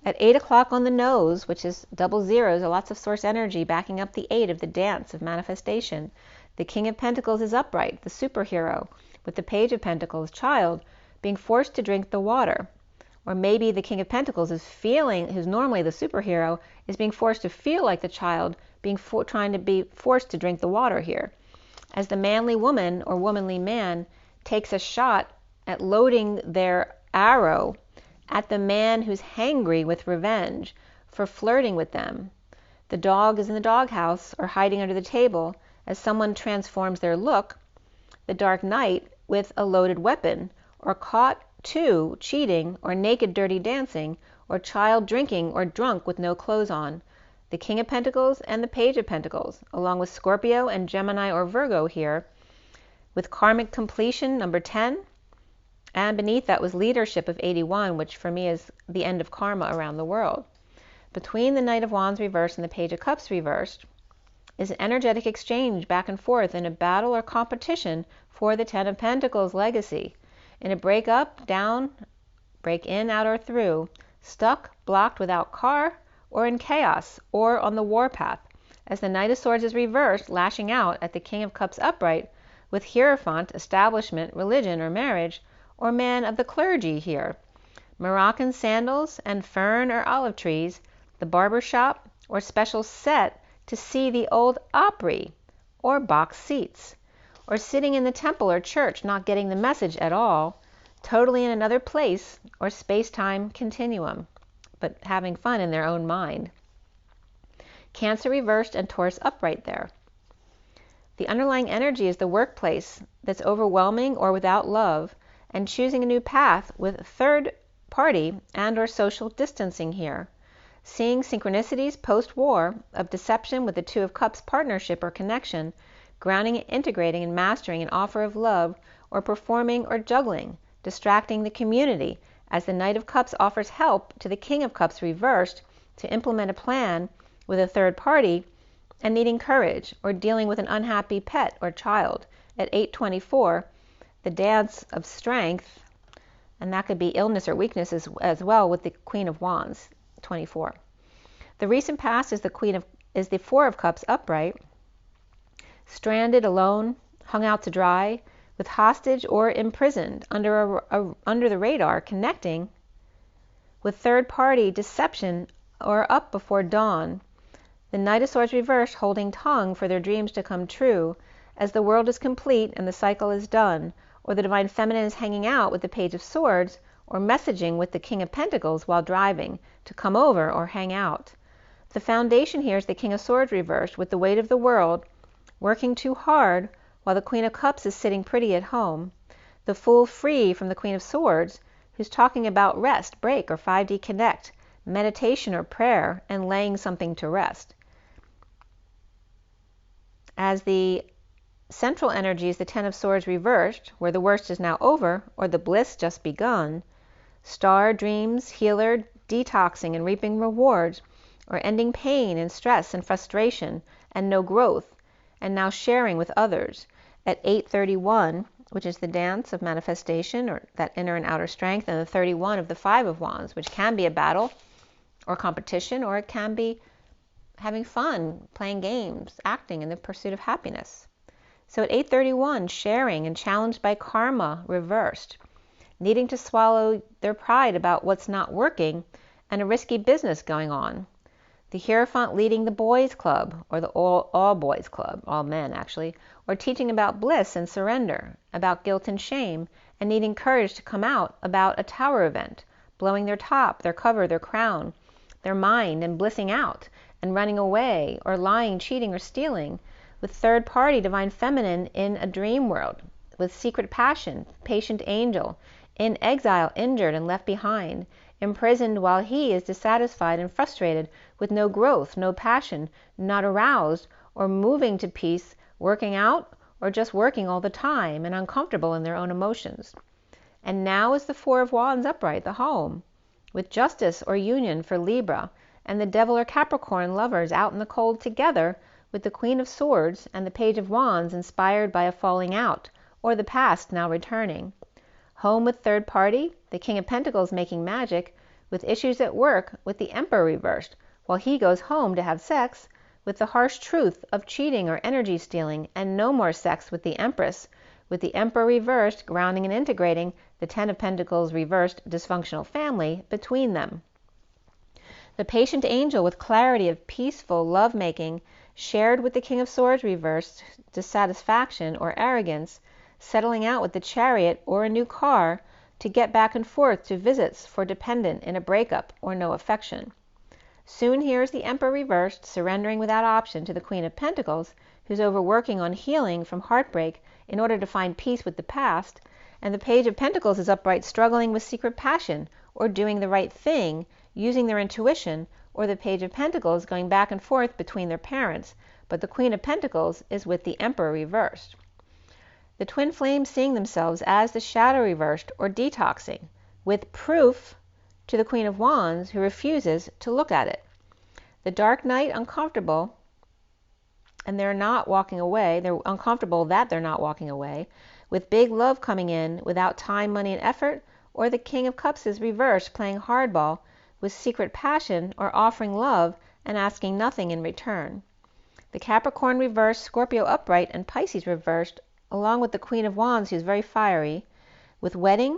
At 8 o'clock on the nose, which is double zeros, lots of source energy backing up the 8 of the dance of manifestation, the King of Pentacles is upright, the superhero, with the Page of Pentacles, child, being forced to drink the water. Or maybe the King of Pentacles is feeling, who's normally the superhero, is being forced to feel like the child, trying to be forced to drink the water here. As the manly woman or womanly man takes a shot at loading their arrow at the man who's hangry with revenge for flirting with them. The dog is in the doghouse or hiding under the table as someone transforms their look, the Dark Knight, with a loaded weapon, or caught too cheating or naked dirty dancing, or child drinking or drunk with no clothes on. The King of Pentacles and the Page of Pentacles, along with Scorpio and Gemini or Virgo here, with karmic completion, number 10, and beneath that was leadership of 81, which for me is the end of karma around the world. Between the Knight of Wands reversed and the Page of Cups reversed is an energetic exchange back and forth in a battle or competition for the Ten of Pentacles legacy. In a break up, down, break in, out, or through, stuck, blocked, without car, or in chaos, or on the warpath, as the Knight of Swords is reversed, lashing out at the King of Cups upright, with Hierophant, establishment, religion, or marriage, or man of the clergy here. Moroccan sandals and fern or olive trees, the barber shop, or special set to see the old Opry, or box seats, or sitting in the temple or church not getting the message at all, totally in another place or space-time continuum, but having fun in their own mind. Cancer reversed and Taurus upright there. The underlying energy is the workplace that's overwhelming or without love, and choosing a new path with third party and or social distancing here. Seeing synchronicities post-war of deception with the Two of Cups partnership or connection, grounding, integrating, and mastering an offer of love, or performing or juggling, distracting the community, as the Knight of Cups offers help to the King of Cups reversed to implement a plan with a third party, and needing courage, or dealing with an unhappy pet or child. At 8:24, the dance of strength, and that could be illness or weakness as well, with the Queen of Wands, 24. The recent past is the Four of Cups upright, stranded, alone, hung out to dry, with hostage or imprisoned under the radar, connecting with third-party deception or up before dawn. The Knight of Swords reversed, holding tongue for their dreams to come true, as the world is complete and the cycle is done, or the Divine Feminine is hanging out with the Page of Swords, or messaging with the King of Pentacles while driving, to come over or hang out. The foundation here is the King of Swords reversed, with the weight of the world, working too hard, while the Queen of Cups is sitting pretty at home. The Fool free from the Queen of Swords, who's talking about rest, break, or 5D connect, meditation or prayer, and laying something to rest. As the central energy is the Ten of Swords reversed, where the worst is now over, or the bliss just begun. Star, dreams, healer, detoxing and reaping rewards, or ending pain and stress and frustration and no growth, and now sharing with others. At 831, which is the dance of manifestation, or that inner and outer strength, and the 31 of the Five of Wands, which can be a battle or competition, or it can be having fun, playing games, acting in the pursuit of happiness. So at 831, sharing and challenged by karma reversed, needing to swallow their pride about what's not working, and a risky business going on. The Hierophant leading the boys' club, or the all boys club, all men actually, or teaching about bliss and surrender, about guilt and shame, and needing courage to come out about a tower event, blowing their top, their cover, their crown, their mind, and blissing out, and running away, or lying, cheating, or stealing, with third party divine feminine in a dream world, with secret passion, patient angel, in exile, injured and left behind, imprisoned while he is dissatisfied and frustrated, with no growth, no passion, not aroused or moving to peace, working out or just working all the time and uncomfortable in their own emotions. And now is the Four of Wands upright, the home, with justice or union for Libra, and the Devil or Capricorn lovers out in the cold together, with the Queen of Swords and the Page of Wands inspired by a falling out, or the past now returning. Home with third party, the King of Pentacles making magic, with issues at work, with the Emperor reversed, while he goes home to have sex, with the harsh truth of cheating or energy stealing, and no more sex with the Empress, with the Emperor reversed, grounding and integrating the Ten of Pentacles reversed dysfunctional family between them. The patient angel with clarity of peaceful love-making, shared with the King of Swords reversed dissatisfaction or arrogance, settling out with the Chariot or a new car to get back and forth to visits for dependent in a breakup or no affection. Soon here is the Emperor reversed, surrendering without option to the Queen of Pentacles, who's overworking on healing from heartbreak in order to find peace with the past, and the Page of Pentacles is upright, struggling with secret passion or doing the right thing, using their intuition, or the Page of Pentacles going back and forth between their parents, but the Queen of Pentacles is with the Emperor reversed. The twin flames seeing themselves as the shadow reversed or detoxing, with proof to the Queen of Wands who refuses to look at it. The dark night uncomfortable, and they're not walking away, they're uncomfortable that they're not walking away, with big love coming in without time, money, and effort, or the King of Cups is reversed, playing hardball with secret passion or offering love and asking nothing in return. The Capricorn reversed, Scorpio upright, and Pisces reversed, along with the Queen of Wands, who's very fiery, with wedding,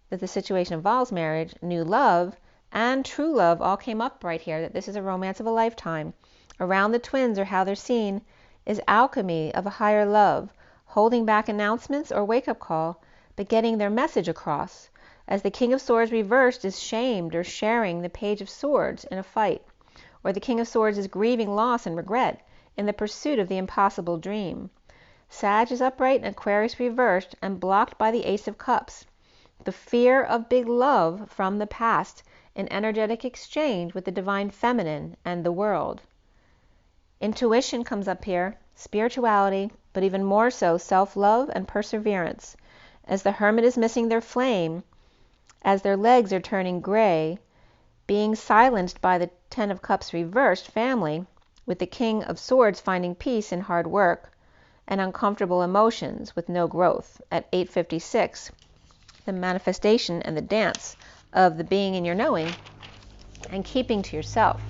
that the situation involves marriage, new love, and true love all came up right here, that this is a romance of a lifetime. Around the twins, or how they're seen, is alchemy of a higher love, holding back announcements or wake-up call, but getting their message across, as the King of Swords reversed is shamed or sharing the Page of Swords in a fight, or the King of Swords is grieving loss and regret in the pursuit of the impossible dream. Sag is upright and Aquarius reversed and blocked by the Ace of Cups. The fear of big love from the past in energetic exchange with the Divine Feminine and the world. Intuition comes up here, spirituality, but even more so self-love and perseverance. As the Hermit is missing their flame, as their legs are turning gray, being silenced by the Ten of Cups reversed family, with the King of Swords finding peace in hard work and uncomfortable emotions with no growth. At 8:56, the manifestation and the dance of the being in your knowing and keeping to yourself.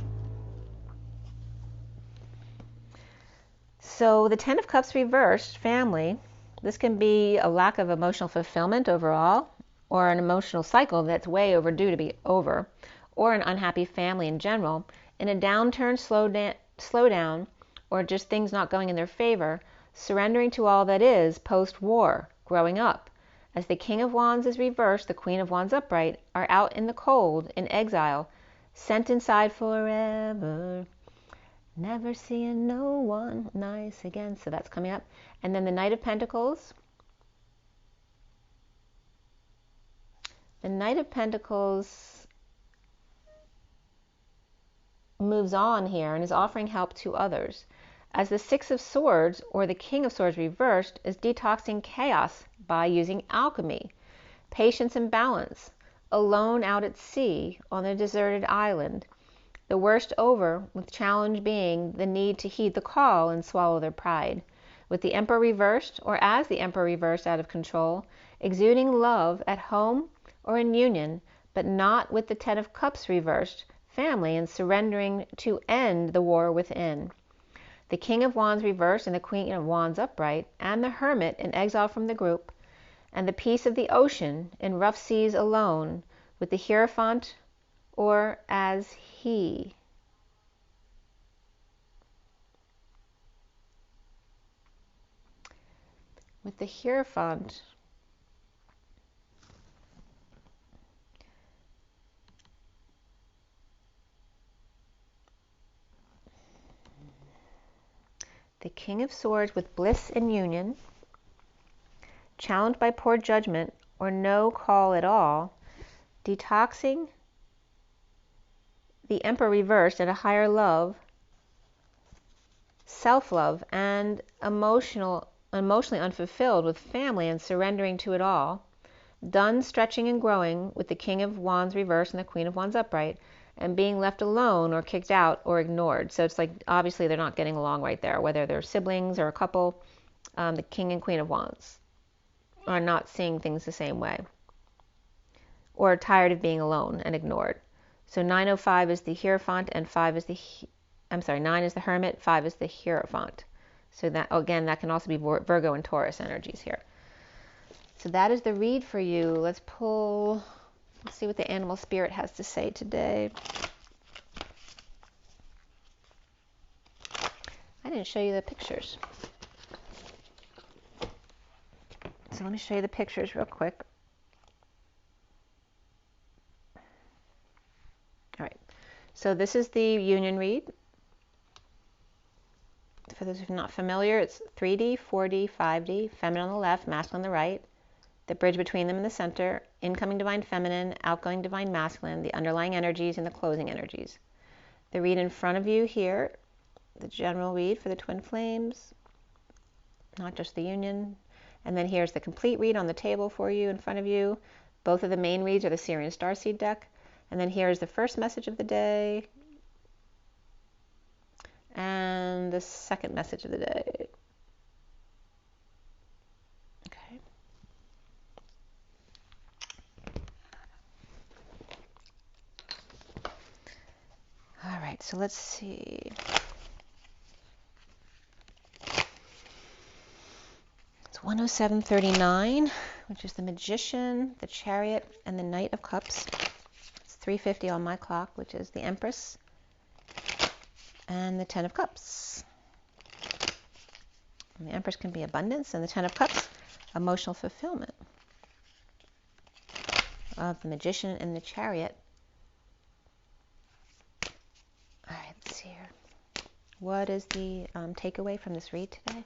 So the Ten of Cups reversed family, this can be a lack of emotional fulfillment overall, or an emotional cycle that's way overdue to be over, or an unhappy family in general, in a downturn, slowdown, or just things not going in their favor, surrendering to all that is post-war, growing up. As the King of Wands is reversed, the Queen of Wands upright, are out in the cold, in exile, sent inside forever, never seeing no one nice again. So that's coming up. And then the Knight of Pentacles. The Knight of Pentacles moves on here and is offering help to others, as the Six of Swords, or the King of Swords reversed, is detoxing chaos by using alchemy, patience and balance, alone out at sea on a deserted island, the worst over, with challenge being the need to heed the call and swallow their pride. With the Emperor reversed, or as the Emperor reversed out of control, exuding love at home or in union, but not with the Ten of Cups reversed, family and surrendering to end the war within. The King of Wands reversed and the Queen of Wands upright, and the Hermit in exile from the group, and the peace of the ocean in rough seas alone, with the Hierophant or as he. With the Hierophant, the King of Swords with bliss and union, challenged by poor judgment or no call at all, detoxing the Emperor reversed at a higher love, self-love, and emotionally unfulfilled with family and surrendering to it all, done stretching and growing with the King of Wands reversed and the Queen of Wands upright, and being left alone or kicked out or ignored. So it's like obviously they're not getting along right there, whether they're siblings or a couple. The King and Queen of Wands are not seeing things the same way, or tired of being alone and ignored. So 905 is the Hierophant and 9 is the Hermit, 5 is the Hierophant. So that, again, that can also be Virgo and Taurus energies here. So that is the read for you. Let's see what the animal spirit has to say today. I didn't show you the pictures. So let me show you the pictures real quick. All right. So this is the union read. For those who are not familiar, it's 3D, 4D, 5D, feminine on the left, masculine on the right, the bridge between them in the center, incoming divine feminine, outgoing divine masculine, the underlying energies and the closing energies. The read in front of you here, the general read for the twin flames, not just the union. And then here's the complete read on the table for you in front of you. Both of the main reads are the Syrian Starseed deck. And then here's the first message of the day and the second message of the day. Okay. All right, so let's see. It's 107.39, which is the Magician, the Chariot, and the Knight of Cups. It's 3:50 on my clock, which is the Empress, and the Ten of Cups. And the Empress can be abundance, and the Ten of Cups, emotional fulfillment. Of the Magician and the Chariot. All right, let's see here. What is the takeaway from this read today?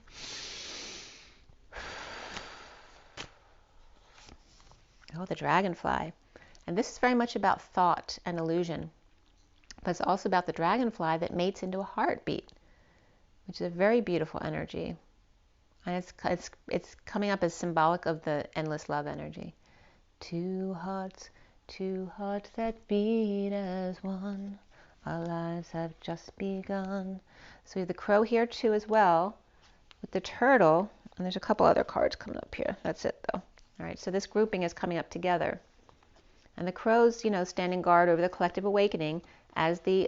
Oh, the dragonfly. And this is very much about thought and illusion. But it's also about the dragonfly that mates into a heartbeat, which is a very beautiful energy. And it's coming up as symbolic of the endless love energy. Two hearts that beat as one. Our lives have just begun. So we have the crow here too as well, with the turtle. And there's a couple other cards coming up here. That's it though. All right, so this grouping is coming up together. And the crow's, standing guard over the collective awakening as the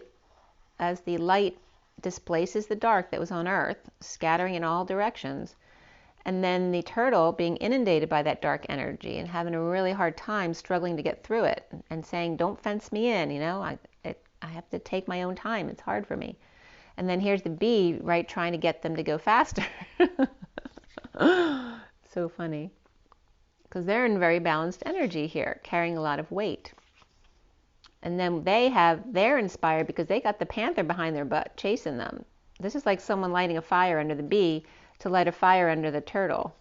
light displaces the dark that was on Earth, scattering in all directions. And then the turtle being inundated by that dark energy and having a really hard time struggling to get through it and saying, don't fence me in, I have to take my own time. It's hard for me. And then here's the bee, right, trying to get them to go faster. So funny. Because they're in very balanced energy here, carrying a lot of weight. And then they're inspired because they got the panther behind their butt, chasing them. This is like someone lighting a fire under the bee to light a fire under the turtle.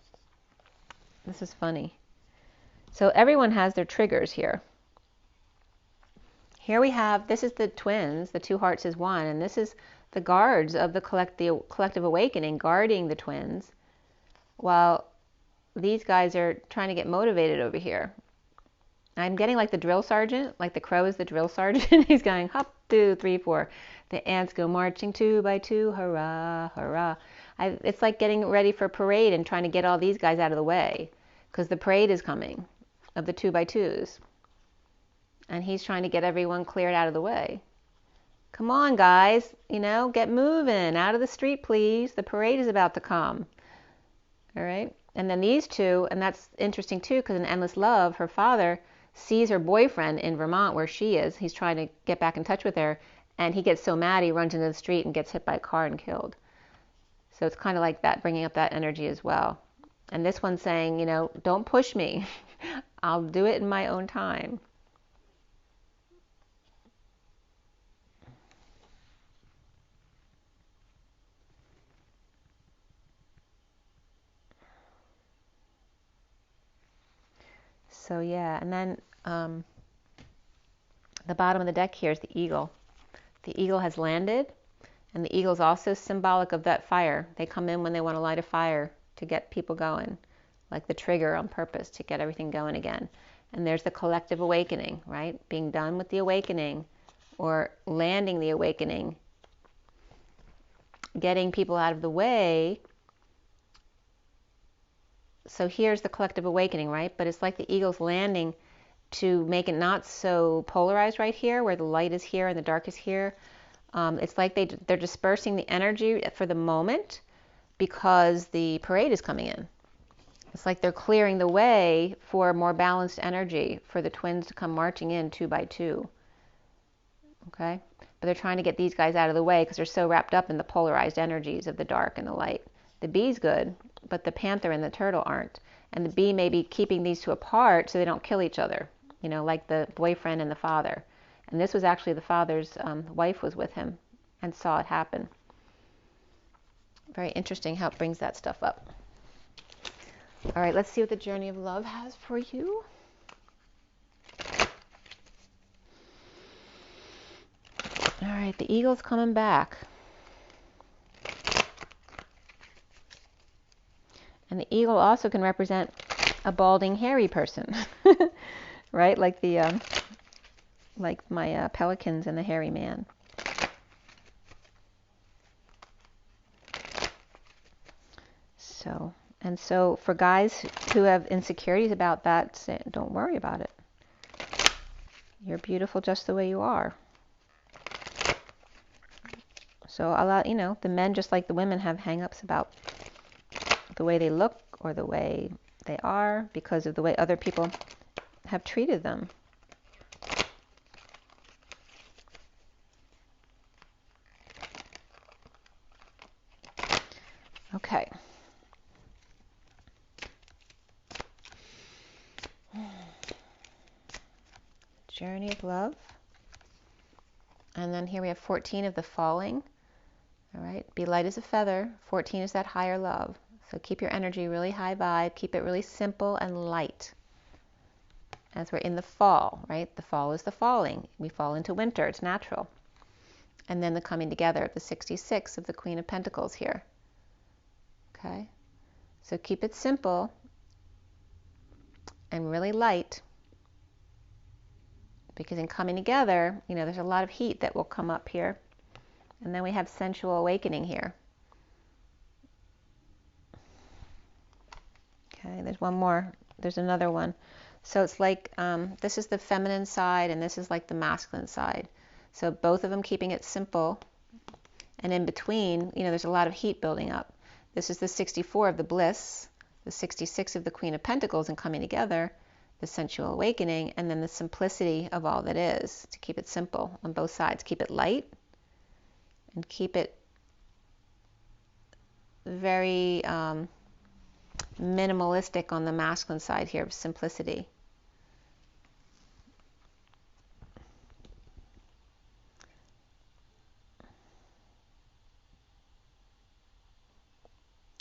This is funny. So everyone has their triggers here. Here we have, this is the twins, the two hearts is one, and this is the guards of the collective awakening guarding the twins, while these guys are trying to get motivated over here. I'm getting like the drill sergeant, like the crow is the drill sergeant. He's going hop, 2, 3, 4. The ants go marching 2 by 2, hurrah, hurrah. It's like getting ready for parade and trying to get all these guys out of the way because the parade is coming of the 2 by 2s. And he's trying to get everyone cleared out of the way. Come on, guys, get moving. Out of the street, please. The parade is about to come. All right? And then these two, and that's interesting too, because in Endless Love, her father sees her boyfriend in Vermont where she is. He's trying to get back in touch with her, and he gets so mad he runs into the street and gets hit by a car and killed. So it's kind of like that, bringing up that energy as well. And this one's saying, don't push me. I'll do it in my own time. So yeah, and then the bottom of the deck here is the eagle. The eagle has landed, and the eagle's also symbolic of that fire. They come in when they want to light a fire to get people going, like the trigger on purpose to get everything going again. And there's the collective awakening, right? Being done with the awakening or landing the awakening, getting people out of the way. So here's the collective awakening, right? But it's like the eagle's landing to make it not so polarized right here, where the light is here and the dark is here. It's like they're dispersing the energy for the moment because the parade is coming in. It's like they're clearing the way for more balanced energy for the twins to come marching in 2 by 2. Okay? But they're trying to get these guys out of the way because they're so wrapped up in the polarized energies of the dark and the light. The bee's good, but the panther and the turtle aren't. And the bee may be keeping these two apart so they don't kill each other, like the boyfriend and the father. And this was actually the father's wife was with him and saw it happen. Very interesting how it brings that stuff up. All right, let's see what the journey of love has for you. All right, the eagle's coming back. And the eagle also can represent a balding, hairy person, right? Like the, like my pelicans and the hairy man. So for guys who have insecurities about that, don't worry about it. You're beautiful just the way you are. So a lot, the men, just like the women, have hang-ups about the way they look or the way they are because of the way other people have treated them. Okay. Journey of love. And then here we have 14 of the falling. All right. Be light as a feather. 14 is that higher love. So keep your energy really high vibe. Keep it really simple and light. As we're in the fall, right? The fall is the falling. We fall into winter. It's natural. And then the coming together of the 66 of the Queen of Pentacles here. Okay. So keep it simple and really light. Because in coming together, there's a lot of heat that will come up here. And then we have sensual awakening here. Okay, there's one more. There's another one. So it's like, this is the feminine side and this is like the masculine side. So both of them keeping it simple. And in between, there's a lot of heat building up. This is the 64 of the bliss, the 66 of the Queen of Pentacles and coming together. The sensual awakening, and then the simplicity of all that is, to keep it simple on both sides. Keep it light and keep it very minimalistic on the masculine side here of simplicity.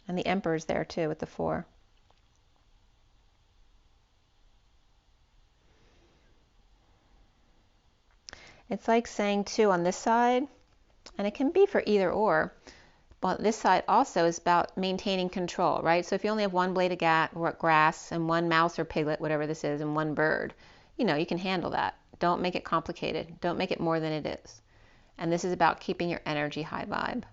And the Emperor's there too with the 4. It's like saying too on this side, and it can be for either or, but this side also is about maintaining control, right? So if you only have one blade of grass and one mouse or piglet, whatever this is, and one bird, you can handle that. Don't make it complicated. Don't make it more than it is. And this is about keeping your energy high vibe,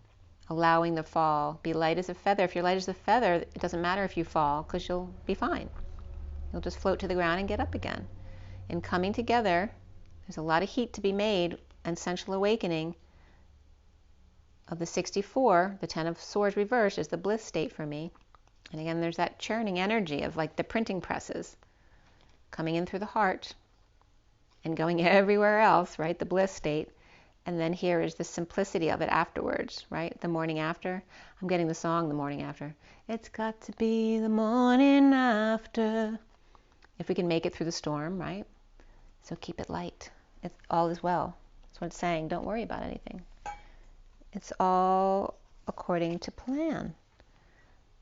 allowing the fall. Be light as a feather. If you're light as a feather, it doesn't matter if you fall, because you'll be fine. You'll just float to the ground and get up again. In coming together, there's a lot of heat to be made, and sensual awakening of the 64, the 10 of swords reversed, is the bliss state for me. And again, there's that churning energy of like the printing presses coming in through the heart and going everywhere else, right? The bliss state. And then here is the simplicity of it afterwards, right? The morning after. I'm getting the song, the morning after. It's got to be the morning after. If we can make it through the storm, right? So keep it light. It's all is well. That's what it's saying. Don't worry about anything. It's all according to plan.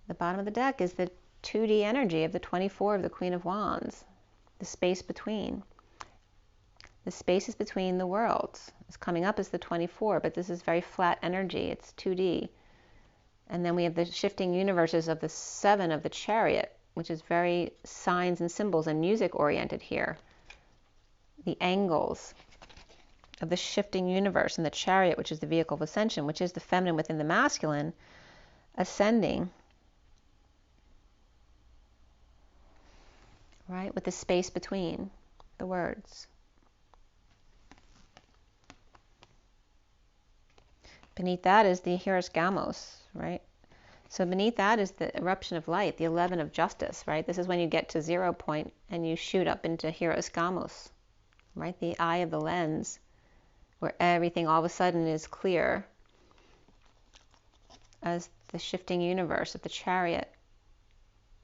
The bottom of the deck is the 2D energy of the 24 of the Queen of Wands. The space between. The spaces between the worlds. It's coming up as the 24, but this is very flat energy. It's 2D. And then we have the shifting universes of the 7 of the Chariot, which is very signs and symbols and music oriented here. The angles of the shifting universe and the Chariot, which is the vehicle of ascension, which is the feminine within the masculine, ascending, right, with the space between the words. Beneath that is the Hieros Gamos, right? So beneath that is the eruption of light, the 11 of justice, right? This is when you get to 0 point and you shoot up into Hieros Gamos, right? The eye of the lens, where everything all of a sudden is clear as the shifting universe of the Chariot,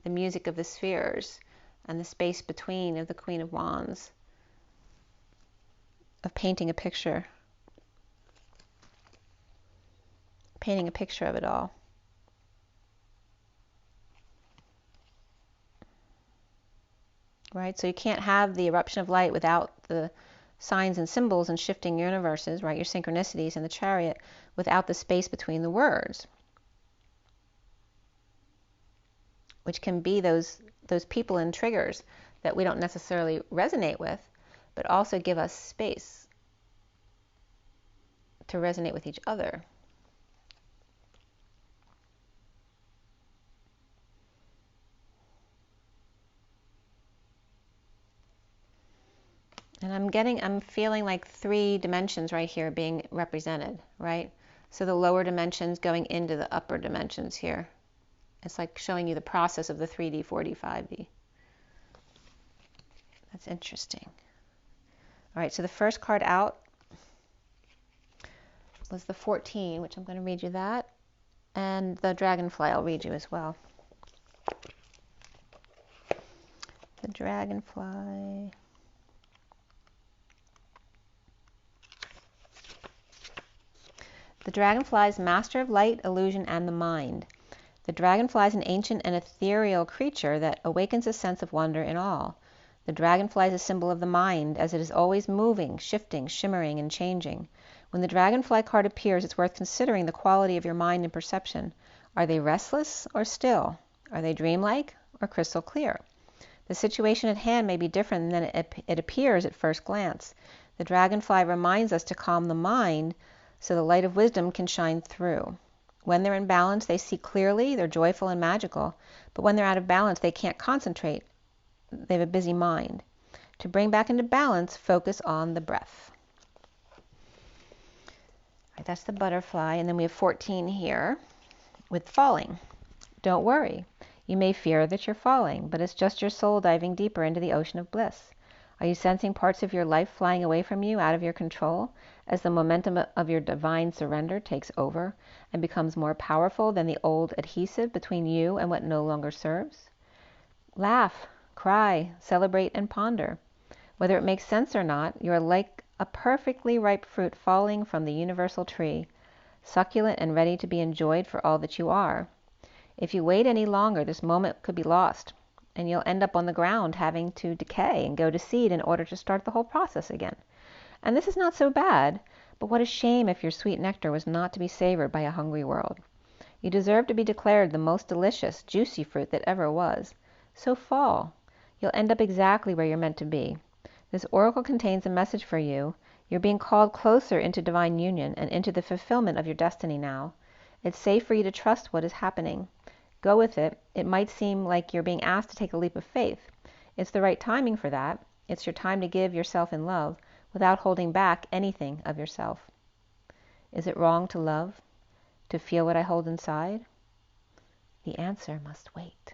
the music of the spheres, and the space between of the Queen of Wands, of painting a picture of it all. Right? So you can't have the eruption of light without the signs and symbols and shifting universes, right? Your synchronicities in the Chariot, without the space between the words, which can be those people and triggers that we don't necessarily resonate with, but also give us space to resonate with each other. And I'm feeling like 3 dimensions right here being represented, right? So the lower dimensions going into the upper dimensions here. It's like showing you the process of the 3D, 4D, 5D. That's interesting. All right, so the first card out was the 14, which I'm going to read you that. And the dragonfly I'll read you as well. The dragonfly. The dragonfly is master of light, illusion, and the mind. The dragonfly is an ancient and ethereal creature that awakens a sense of wonder in all. The dragonfly is a symbol of the mind, as it is always moving, shifting, shimmering, and changing. When the dragonfly card appears, it's worth considering the quality of your mind and perception. Are they restless or still? Are they dreamlike or crystal clear? The situation at hand may be different than it appears at first glance. The dragonfly reminds us to calm the mind so the light of wisdom can shine through. When they're in balance, they see clearly, they're joyful and magical. But when they're out of balance, they can't concentrate. They have a busy mind. To bring back into balance, focus on the breath. All right, that's the butterfly. And then we have 14 here with falling. Don't worry. You may fear that you're falling, but it's just your soul diving deeper into the ocean of bliss. Are you sensing parts of your life flying away from you, out of your control, as the momentum of your divine surrender takes over and becomes more powerful than the old adhesive between you and what no longer serves? Laugh, cry, celebrate, and ponder. Whether it makes sense or not, you are like a perfectly ripe fruit falling from the universal tree, succulent and ready to be enjoyed for all that you are. If you wait any longer, this moment could be lost, and you'll end up on the ground having to decay and go to seed in order to start the whole process again. And this is not so bad, but what a shame if your sweet nectar was not to be savored by a hungry world. You deserve to be declared the most delicious, juicy fruit that ever was. So fall. You'll end up exactly where you're meant to be. This oracle contains a message for you. You're being called closer into divine union and into the fulfillment of your destiny now. It's safe for you to trust what is happening. Go with it. It might seem like you're being asked to take a leap of faith. It's the right timing for that. It's your time to give yourself in love without holding back anything of yourself. Is it wrong to love? To feel what I hold inside? The answer must wait.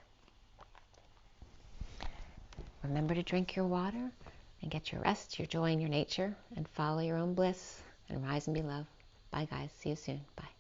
Remember to drink your water and get your rest, your joy, and your nature, and follow your own bliss, and rise and be love. Bye, guys. See you soon. Bye.